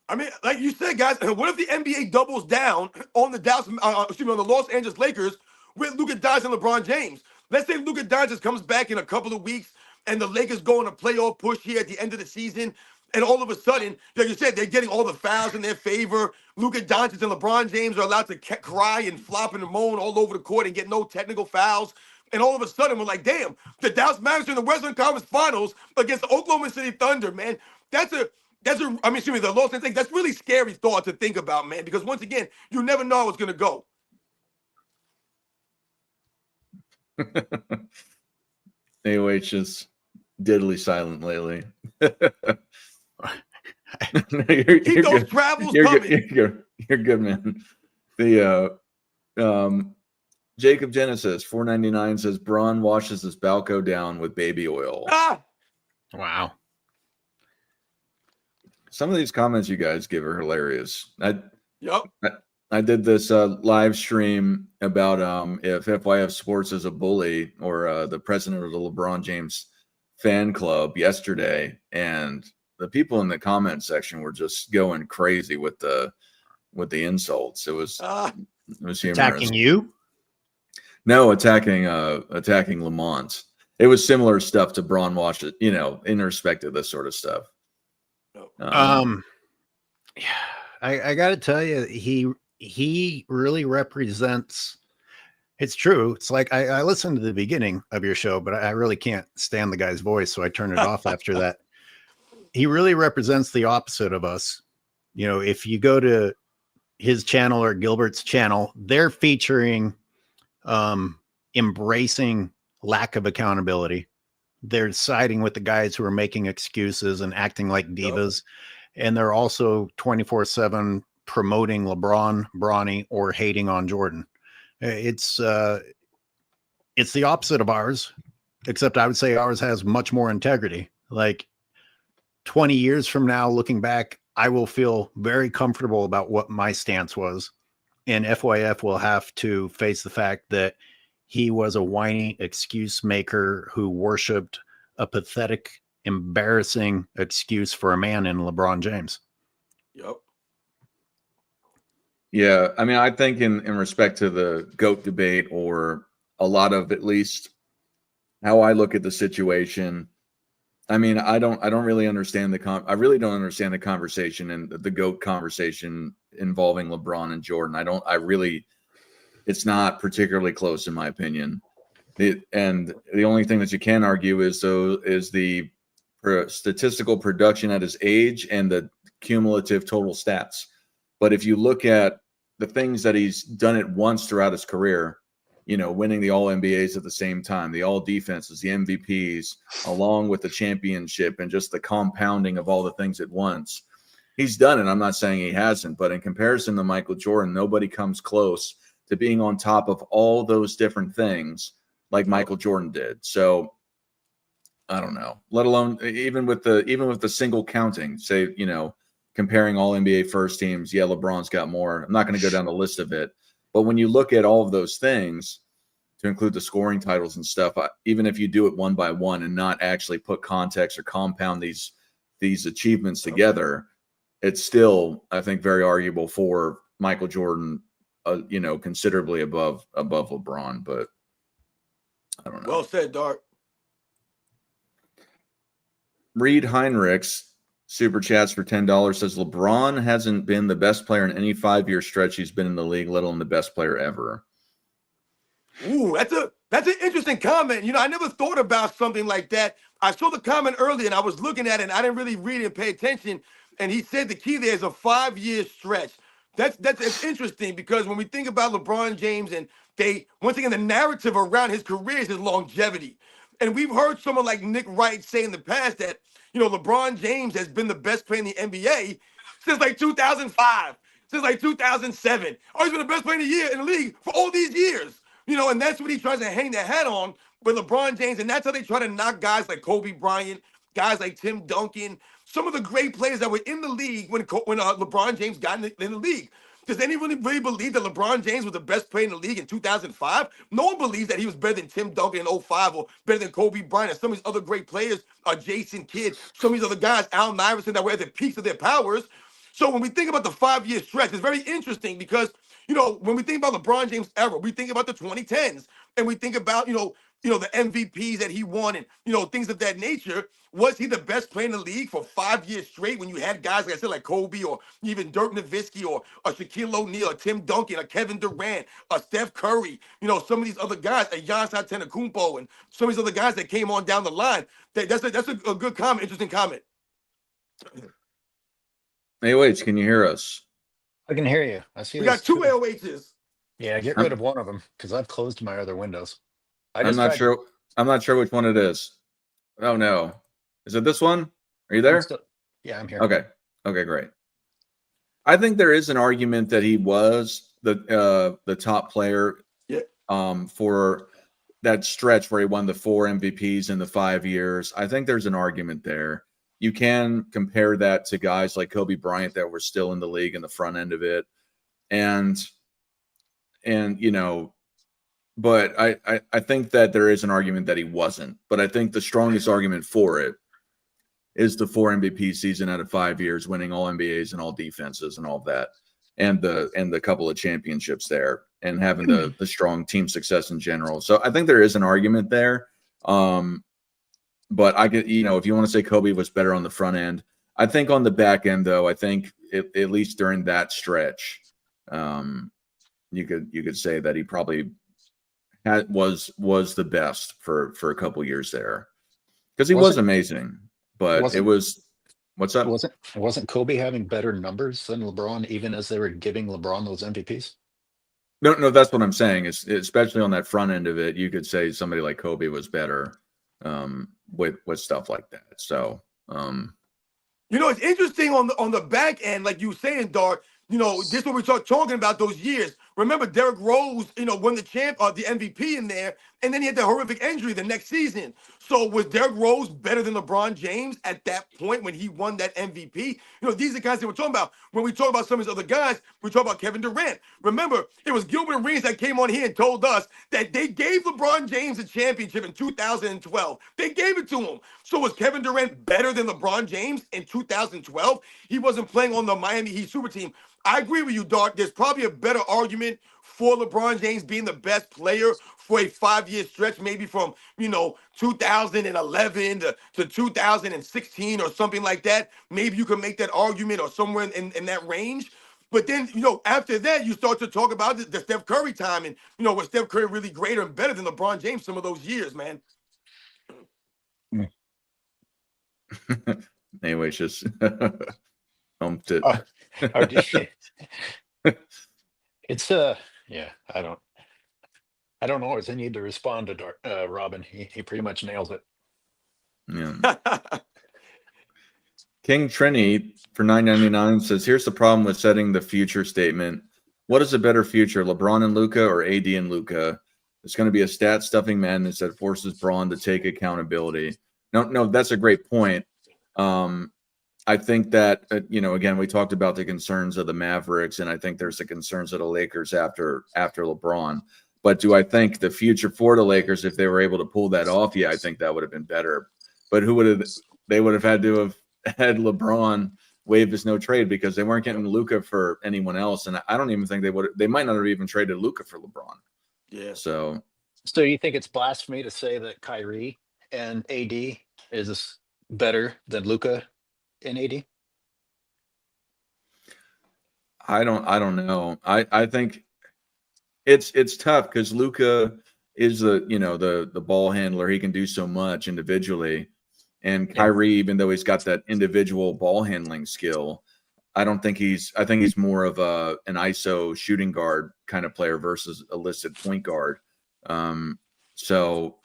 I mean, like you said, guys, what if the NBA doubles down on the on the Los Angeles Lakers with Luka Doncic and LeBron James? Let's say Luka Doncic comes back in a couple of weeks and the Lakers go on a playoff push here at the end of the season. And all of a sudden, like you said, they're getting all the fouls in their favor. Luka Doncic and LeBron James are allowed to cry and flop and moan all over the court and get no technical fouls. And all of a sudden, we're like, damn, the Dallas Mavericks are in the Western Conference Finals against the Oklahoma City Thunder, man. that's a I mean, excuse me, the Los Angeles, that's really scary thought to think about, man, because once again, you never know how it's going to go. AOH is deadly silent lately. Keep those travels coming. You're good, man. The Jacob Genesis 499 says Braun washes his Balco down with baby oil. Ah, Wow. Some of these comments you guys give are hilarious. yep. I did this live stream about if FYF Sports is a bully or the president of the LeBron James fan club yesterday, and the people in the comment section were just going crazy with the insults. It was humorous. Attacking you? No, attacking Lamont. It was similar stuff to Braun Wash, in respect to this sort of stuff. I got to tell you, he really represents. It's true. It's like I listened to the beginning of your show, but I really can't stand the guy's voice, so I turned it off after that. He really represents the opposite of us. If you go to his channel or Gilbert's channel, they're featuring embracing lack of accountability. They're siding with the guys who are making excuses and acting like divas. And they're also 24/7 promoting LeBron, Bronny, or hating on Jordan. It's the opposite of ours, except I would say ours has much more integrity. Like 20 years from now, looking back, I will feel very comfortable about what my stance was. And FYF will have to face the fact that he was a whiny excuse maker who worshiped a pathetic, embarrassing excuse for a man in LeBron James. Yep. Yeah, I mean, I think in respect to the GOAT debate, or a lot of at least how I look at the situation, I mean, I don't really understand I really don't understand the conversation and the GOAT conversation involving LeBron and Jordan. It's not particularly close in my opinion. And the only thing that you can argue is the statistical production at his age and the cumulative total stats. But if you look at the things that he's done at once throughout his career, winning the All NBAs at the same time, the All Defenses, the MVPs, along with the championship, and just the compounding of all the things at once, he's done it. I'm not saying he hasn't, but in comparison to Michael Jordan, nobody comes close to being on top of all those different things like Michael Jordan did. So I don't know, let alone even with the single counting, say, comparing all NBA first teams. Yeah, LeBron's got more. I'm not going to go down the list of it. But when you look at all of those things, to include the scoring titles and stuff, even if you do it one by one and not actually put context or compound these achievements together, it's still, I think, very arguable for Michael Jordan, considerably above LeBron. But I don't know. Well said, Dark. Reed Heinrichs super chats for $10 says LeBron hasn't been the best player in any 5-year stretch he's been in the league, let alone the best player ever. Ooh, that's an interesting comment. I never thought about something like that. I saw the comment earlier and I was looking at it and I didn't really read it and pay attention. And he said the key there is a 5-year stretch. That's interesting, because when we think about LeBron James, and once again, the narrative around his career is his longevity. And we've heard someone like Nick Wright say in the past that, LeBron James has been the best player in the NBA since like 2005, since like 2007. Oh, he's been the best player in the league for all these years. And that's what he tries to hang their hat on with LeBron James. And that's how they try to knock guys like Kobe Bryant, guys like Tim Duncan, some of the great players that were in the league when LeBron James got in the league. Does anyone really believe that LeBron James was the best player in the league in 2005? No one believes that he was better than Tim Duncan in 2005 or better than Kobe Bryant and some of these other great players, Jason Kidd, some of these other guys, Al Iverson, that were at the peaks of their powers. So when we think about the 5-year stretch, it's very interesting because, when we think about LeBron James' era, we think about the 2010s and we think about, the MVPs that he won and, things of that nature. Was he the best player in the league for 5 years straight when you had guys, like I said, like Kobe or even Dirk Nowitzki or Shaquille O'Neal or Tim Duncan or Kevin Durant or Steph Curry, some of these other guys, Giannis Antetokounmpo, and some of these other guys that came on down the line? That's a good comment, interesting comment. Hey, wait, can you hear us? I can hear you. I see We this got two too. LHs. Yeah, get rid of one of them because I've closed my other windows. I I'm just not tried. sure. I'm not sure which one it is. Oh no, is it this one? Are you I'm there? still, yeah, I'm here. Okay. Okay, great. I think there is an argument that he was the top player Yeah. for that stretch where he won the 4 MVPs in the 5 years. I think there's an argument there. You can compare that to guys like Kobe Bryant that were still in the league in the front end of it. And you know, but I think that there is an argument that he wasn't. But I think the strongest argument for it is the 4 MVP season out of 5 years, winning all NBAs and all defenses and all of that, and the couple of championships there, and having the strong team success in general. So I think there is an argument there. But I get, if you want to say Kobe was better on the front end, I think on the back end though, I think at least during that stretch, you could say that he probably was the best for a couple years there, because he was amazing. But it was, what's up? Wasn't Kobe having better numbers than LeBron, even as they were giving LeBron those MVPs? No, that's what I'm saying. Is especially on that front end of it, you could say somebody like Kobe was better with stuff like that. So, It's interesting on the back end, like you were saying, Dart. This is what we start talking about those years. Remember, Derrick Rose, won the MVP in there, and then he had the horrific injury the next season. So was Derrick Rose better than LeBron James at that point when he won that MVP? These are the guys that we're talking about. When we talk about some of these other guys, we talk about Kevin Durant. Remember, it was Gilbert Arenas that came on here and told us that they gave LeBron James a championship in 2012. They gave it to him. So was Kevin Durant better than LeBron James in 2012? He wasn't playing on the Miami Heat super team. I agree with you, Dart. There's probably a better argument for LeBron James being the best player for a 5-year stretch, maybe from 2011 to 2016 or something like that. Maybe you can make that argument, or somewhere in that range. But then, after that, you start to talk about the Steph Curry time, and was Steph Curry really greater and better than LeBron James some of those years, man? anyway, it's just humped it. It's yeah, I don't always need to respond to Robin. He pretty much nails it. Yeah. King Trini for $9.99 says, here's the problem with setting the future statement. What is a better future, LeBron and Luka or AD and Luka? It's going to be a stat stuffing madness that forces Braun to take accountability. No, that's a great point. I think that, again, we talked about the concerns of the Mavericks, and I think there's the concerns of the Lakers after LeBron. But do I think the future for the Lakers, if they were able to pull that off? Yeah, I think that would have been better. But they would have had to have had LeBron waive his no trade, because they weren't getting Luka for anyone else. And I don't even think they might not have even traded Luka for LeBron. Yeah. So you think it's blasphemy to say that Kyrie and AD is better than Luka and AD? I don't know. I think it's tough, because Luka is the ball handler. He can do so much individually. And Kyrie, even though he's got that individual ball handling skill, I think he's more of an ISO shooting guard kind of player versus a listed point guard. So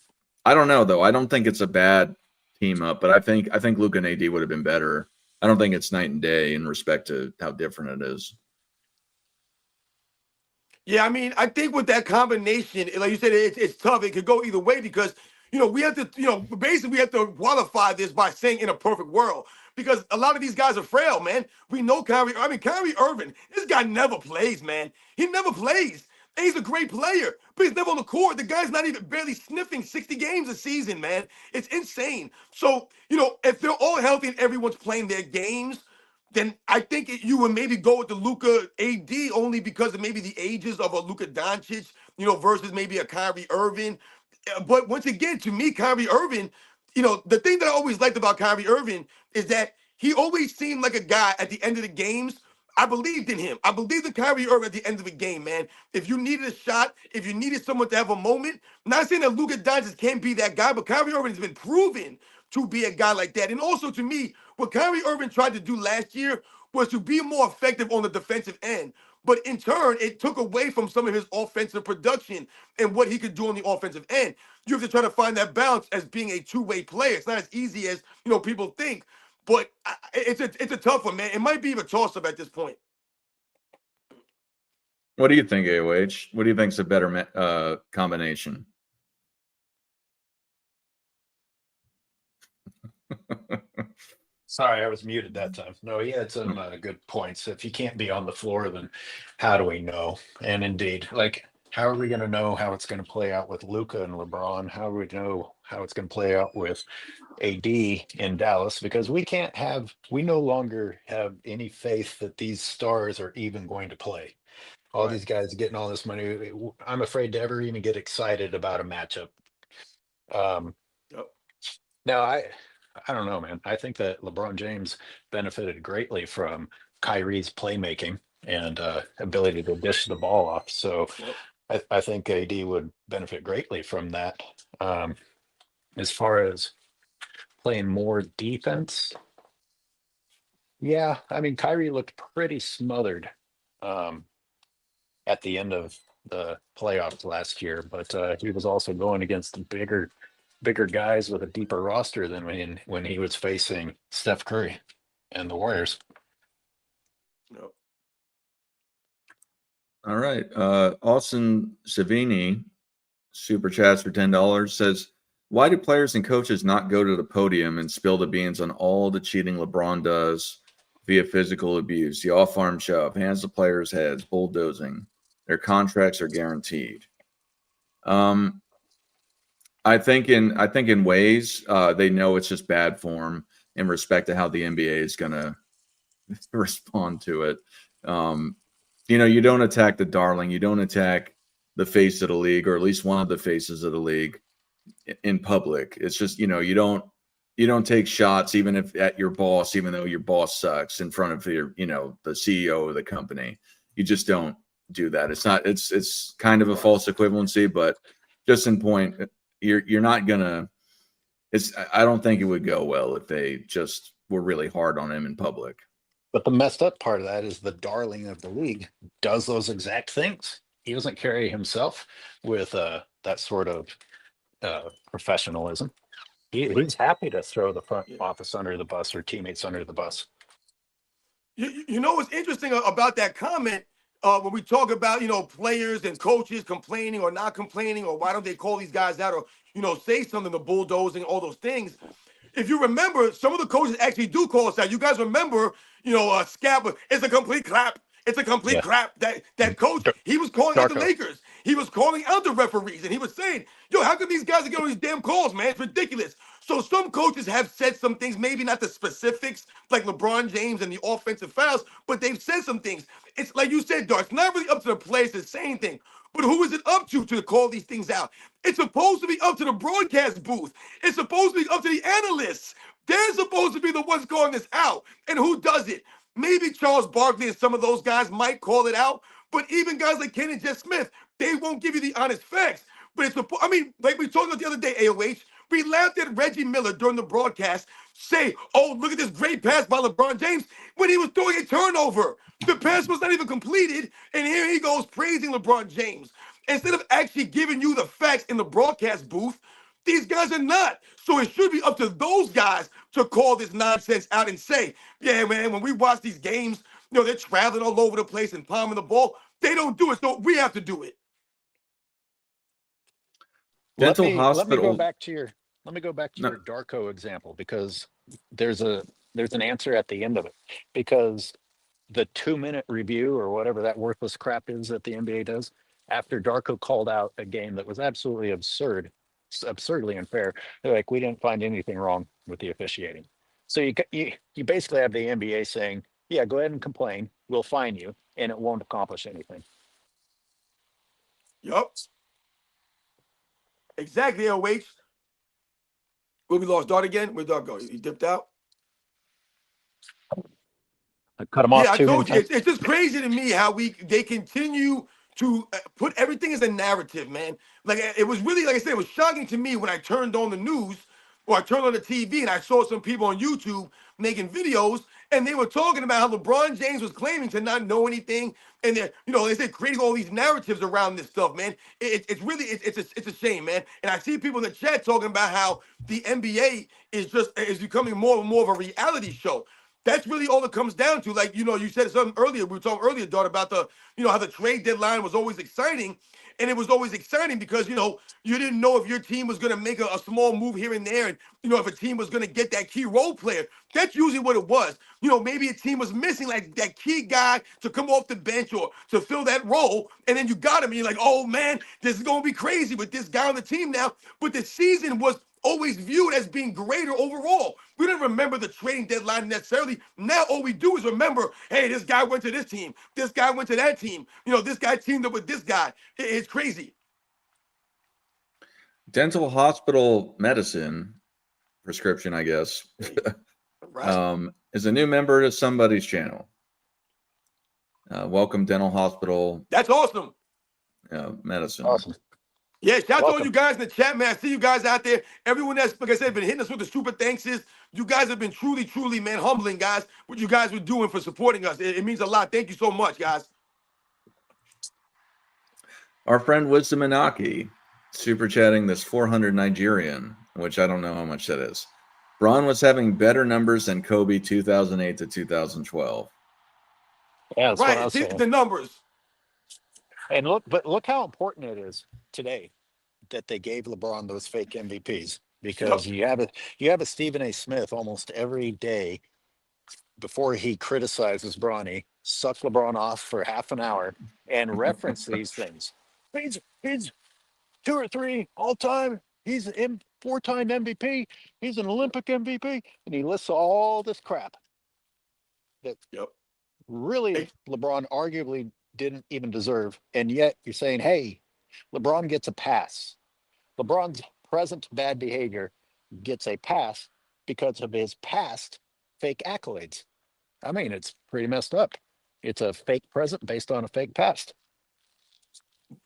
I don't know, though. I don't think it's a bad team up, but I think Luka and AD would have been better. I don't think it's night and day in respect to how different it is. Yeah, I mean, I think with that combination, like you said, it's tough. It could go either way, because we have to, basically we have to qualify this by saying in a perfect world, because a lot of these guys are frail, man. We know Kyrie Irving, this guy never plays, man. He never plays. And he's a great player, but he's never on the court. The guy's not even barely sniffing 60 games a season, man. It's insane. So, if they're all healthy and everyone's playing their games, then I think you would maybe go with the Luka AD, only because of maybe the ages of a Luka Doncic, versus maybe a Kyrie Irving. But once again, to me, Kyrie Irving, the thing that I always liked about Kyrie Irving is that he always seemed like a guy at the end of the games. I believed in him. I believed in Kyrie Irving at the end of the game, man. If you needed a shot, if you needed someone to have a moment, not saying that Luka Doncic can't be that guy, but Kyrie Irving has been proven to be a guy like that. And also, to me, what Kyrie Irving tried to do last year was to be more effective on the defensive end. But in turn, it took away from some of his offensive production and what he could do on the offensive end. You have to try to find that balance as being a two-way player. It's not as easy as people think, but it's a tough one, man. It might be even a toss-up at this point. What do you think, AOH? What do you think's a better combination? Sorry, I was muted that time. No, he had some good points. If you can't be on the floor, then how do we know? And indeed, like, how are we going to know how it's going to play out with Luka and LeBron? How do we know how it's going to play out with AD in Dallas? Because we no longer have any faith that these stars are even going to play. All these guys getting all this money. I'm afraid to ever even get excited about a matchup. Now, I don't know, man. I think that LeBron James benefited greatly from Kyrie's playmaking and ability to dish the ball off. So I think AD would benefit greatly from that. As far as playing more defense, yeah, I mean, Kyrie looked pretty smothered at the end of the playoffs last year, but he was also going against the bigger guys with a deeper roster than when he was facing Steph Curry and the Warriors. Nope. All right. Austin Savini, super chats for $10, says, why do players and coaches not go to the podium and spill the beans on all the cheating LeBron does via physical abuse, the off-arm shove, hands to players' heads, bulldozing? Their contracts are guaranteed. I think in ways they know it's just bad form in respect to how the NBA is going to respond to it. You don't attack the darling. You don't attack the face of the league, or at least one of the faces of the league, in public. It's just, you don't take shots even if at your boss, even though your boss sucks, in front of your, the CEO of the company. You just don't do that. It's kind of a false equivalency, but just in point, you're not gonna. I don't think it would go well if they just were really hard on him in public. But the messed up part of that is the darling of the league does those exact things. He doesn't carry himself with that sort of professionalism. He's happy to throw the front office under the bus or teammates under the bus. You know what's interesting about that comment? When we talk about, players and coaches complaining or not complaining, or why don't they call these guys out, or, say something, the bulldozing, all those things. If you remember, some of the coaches actually do call us out. You guys remember, Scab, it's a complete crap. It's a complete crap. That coach, he was calling out the Lakers. He was calling out the referees, and he was saying, how come these guys are getting these damn calls, man? It's ridiculous. So some coaches have said some things, maybe not the specifics, like LeBron James and the offensive fouls, but they've said some things. It's like you said, Dark, it's not really up to the players to say anything, but who is it up to call these things out? It's supposed to be up to the broadcast booth. It's supposed to be up to the analysts. They're supposed to be the ones calling this out. And who does it? Maybe Charles Barkley and some of those guys might call it out, but even guys like Ken and Jeff Smith, they won't give you the honest facts. But it's like we talked about the other day, AOH, we laughed at Reggie Miller during the broadcast say, oh, look at this great pass by LeBron James, when he was throwing a turnover. The pass was not even completed, and here he goes praising LeBron James. Instead of actually giving you the facts in the broadcast booth, these guys are not. So it should be up to those guys to call this nonsense out and say, yeah, man, when we watch these games, they're traveling all over the place and palming the ball. They don't do it, so we have to do it. Let me go back to your Darko example, because there's an answer at the end of it. Because the 2-minute review, or whatever that worthless crap is that the NBA does, after Darko called out a game that was absolutely absurdly unfair, they're like, we didn't find anything wrong with the officiating. So you basically have the NBA saying, yeah, go ahead and complain, we'll fine you, and it won't accomplish anything. Yup. Exactly, AOH. Where we lost Dart again? Where'd Dart go? He dipped out? I cut him off. Yeah, I told you. It's just crazy to me how they continue to put everything as a narrative, man. Like, it was really, like I said, it was shocking to me when I turned on the news or I turned on the TV and I saw some people on YouTube making videos, and they were talking about how LeBron James was claiming to not know anything, and they said creating all these narratives around this stuff, man. It's really it's a shame, man. And I see people in the chat talking about how the NBA is becoming more and more of a reality show. That's really all it comes down to. Like, you said something earlier. We were talking earlier, Dart, about how the trade deadline was always exciting. And it was always exciting because, you didn't know if your team was going to make a small move here and there. And, if a team was going to get that key role player. That's usually what it was. Maybe a team was missing like that key guy to come off the bench or to fill that role. And then you got him and you're like, oh, man, this is going to be crazy with this guy on the team now. But the season was always viewed as being greater overall. We didn't remember the trading deadline necessarily. Now all we do is remember, hey, this guy went to this team. This guy went to that team. This guy teamed up with this guy. It's crazy. Dental hospital medicine prescription, I guess, Right. is a new member to somebody's channel. Welcome, Dental Hospital That's awesome. Medicine. Awesome. Yeah, shout out to all Welcome. you guys in the chat, man. I see you guys out there. Everyone that's, like I said, been hitting us with the super thanks. You guys have been truly, truly, man, humbling, guys, what you guys were doing for supporting us. It means a lot. Thank you so much, guys. Our friend Wisdom Inaki super chatting this 400 Nigerian, which I don't know how much that is. Bron was having better numbers than Kobe 2008 to 2012. Yeah, that's what I Right. was See saying. the numbers. And look how important it is today that they gave LeBron those fake MVPs, because you have a Stephen A. Smith almost every day before he criticizes Bronny, sucks LeBron off for half an hour and reference these things. He's 2 or 3 all time. He's a 4-time MVP. He's an Olympic MVP, and he lists all this crap that really Hey. LeBron arguably didn't even deserve. And yet you're saying, hey, LeBron gets a pass. LeBron's present bad behavior gets a pass because of his past fake accolades. I mean, it's pretty messed up. It's a fake present based on a fake past.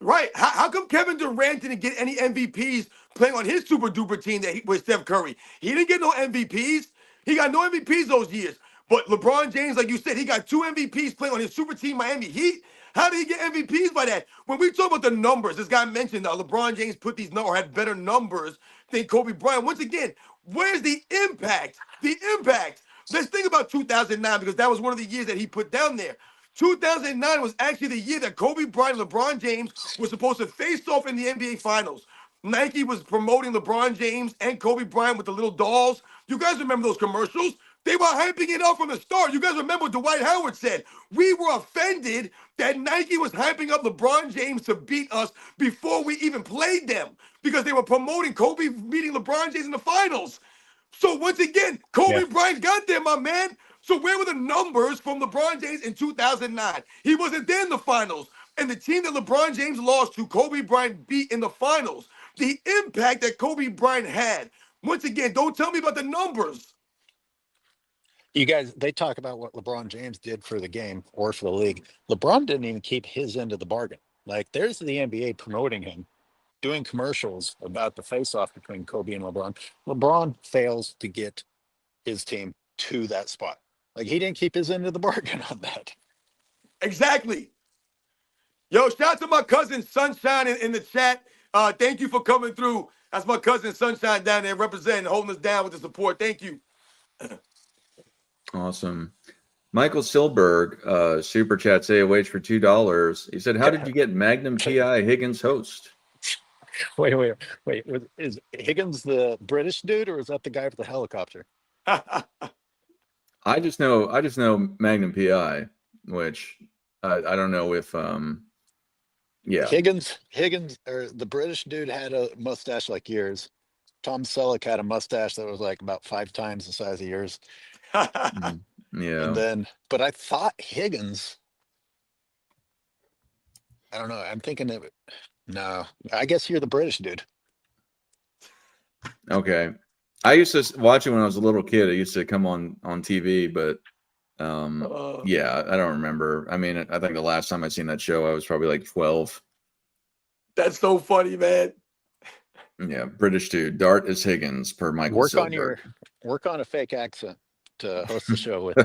Right. How come Kevin Durant didn't get any MVPs playing on his super duper team with Steph Curry? He didn't get no MVPs. He got no MVPs those years. But LeBron James, like you said, he got 2 MVPs playing on his super team, Miami Heat. How did he get MVPs by that? When we talk about the numbers, this guy mentioned LeBron James put these numbers, had better numbers than Kobe Bryant. Once again, where's the impact? The impact. Let's think about 2009, because that was one of the years that he put down there. 2009 was actually the year that Kobe Bryant and LeBron James were supposed to face off in the NBA Finals. Nike was promoting LeBron James and Kobe Bryant with the little dolls. You guys remember those commercials? They were hyping it up from the start. You guys remember what Dwight Howard said? We were offended that Nike was hyping up LeBron James to beat us before we even played them, because they were promoting Kobe beating LeBron James in the finals. So once again, Kobe Bryant got there, my man. So where were the numbers from LeBron James in 2009? He wasn't there in the finals. And the team that LeBron James lost to, Kobe Bryant beat in the finals. The impact that Kobe Bryant had. Once again, don't tell me about the numbers. You guys, they talk about what LeBron James did for the game or for the league. LeBron didn't even keep his end of the bargain. Like, there's the NBA promoting him, doing commercials about the face-off between Kobe and LeBron. LeBron fails to get his team to that spot. Like, he didn't keep his end of the bargain on that. Exactly. Yo, shout out to my cousin Sunshine in the chat. Thank you for coming through. That's my cousin Sunshine down there representing, holding us down with the support. Thank you. Awesome. Michael Silberg, super chat AOH for $2. He said, how did you get Magnum PI Higgins host? Wait. Is Higgins the British dude, or is that the guy with the helicopter? I just know Magnum PI, which I don't know if Higgins, or the British dude had a mustache like yours. Tom Selleck had a mustache that was like about 5 times the size of yours. Yeah. And then, but I thought Higgins, I don't know. I'm thinking of it. No, I guess you're the British dude. Okay. I used to watch it when I was a little kid. It used to come on TV, but yeah, I don't remember. I mean, I think the last time I seen that show, I was probably like 12. That's so funny, man. Yeah, British dude. Dart is Higgins per Michael Silver. Work on a fake accent to host the show with.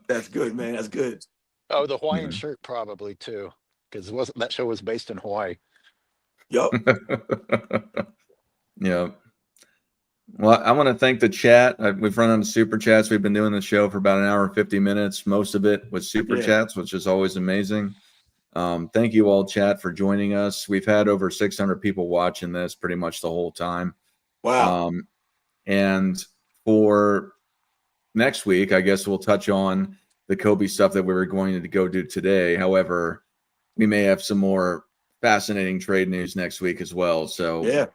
That's good, man. That's good. Oh, the Hawaiian Yeah. shirt probably too, because that show was based in Hawaii. Yup. Yeah. Well, I want to thank the chat. We've run on super chats. We've been doing the show for about an hour and 50 minutes, most of it with super chats, which is always amazing. Thank you all, chat, for joining us. We've had over 600 people watching this pretty much the whole time. Wow. And for next week, I guess we'll touch on the Kobe stuff that we were going to go do today. However, we may have some more fascinating trade news next week as well. So Yeah.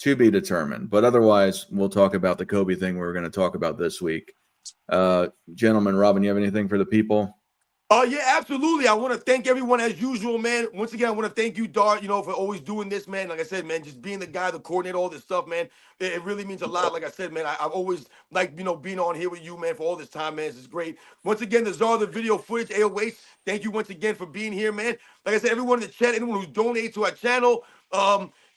to be determined. But otherwise, we'll talk about the Kobe thing we were going to talk about this week. Gentlemen, Robin, you have anything for the people? Oh, yeah, absolutely. I want to thank everyone as usual, man. Once again, I want to thank you, Dart, for always doing this, man. Like I said, man, just being the guy, the coordinator, all this stuff, man. It really means a lot. Like I said, man, I've always liked, being on here with you, man, for all this time, man. This is great. Once again, the czar of the video footage, AOH, thank you once again for being here, man. Like I said, everyone in the chat, anyone who's donated to our channel,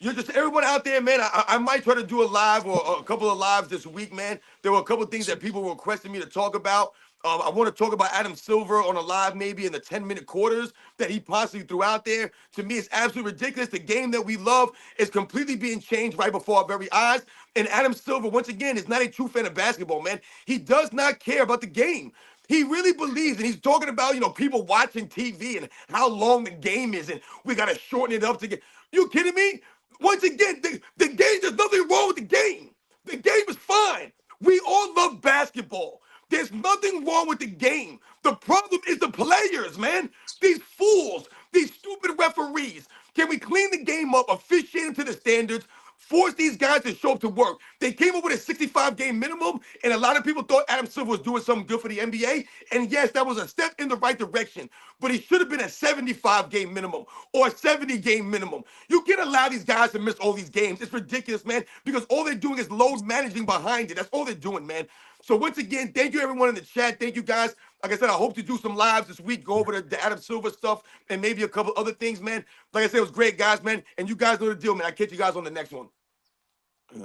you're just everyone out there, man. I might try to do a live or a couple of lives this week, man. There were a couple of things that people were requesting me to talk about. I want to talk about Adam Silver on a live, maybe in the 10-minute quarters that he possibly threw out there. To me, it's absolutely ridiculous. The game that we love is completely being changed right before our very eyes. And Adam Silver, once again, is not a true fan of basketball, man. He does not care about the game. He really believes, and he's talking about, people watching TV and how long the game is, and we got to shorten it up to get. You kidding me? Once again, the game, there's nothing wrong with the game. The game is fine. We all love basketball. There's nothing wrong with the game. The problem is the players, man. These fools, these stupid referees. Can we clean the game up, officiate them to the standards, force these guys to show up to work? They came up with a 65-game minimum, and a lot of people thought Adam Silver was doing something good for the NBA. And yes, that was a step in the right direction, but he should have been a 75-game minimum or a 70-game minimum. You can't allow these guys to miss all these games. It's ridiculous, man, because all they're doing is load managing behind it. That's all they're doing, man. So once again, thank you everyone in the chat. Thank you guys. Like I said, I hope to do some lives this week, go over the Adam Silver stuff and maybe a couple other things, man. Like I said, it was great, guys, man. And you guys know the deal, man. I'll catch you guys on the next one.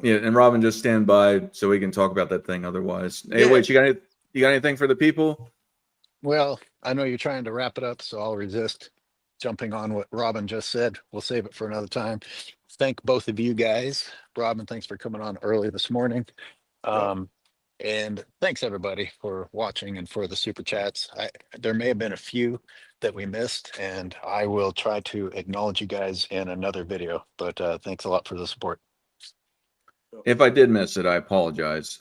Yeah, and Robin, just stand by so we can talk about that thing otherwise. Hey, Yeah. wait, you got anything for the people? Well, I know you're trying to wrap it up, so I'll resist jumping on what Robin just said. We'll save it for another time. Thank both of you guys. Robin, thanks for coming on early this morning. And thanks everybody for watching and for the super chats. There may have been a few that we missed, and I will try to acknowledge you guys in another video. But thanks a lot for the support. If I did miss it, I apologize. It's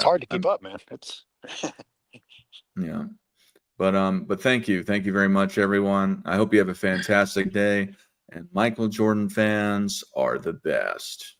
hard to keep up, man. It's yeah. But thank you very much, everyone. I hope you have a fantastic day. And Michael Jordan fans are the best.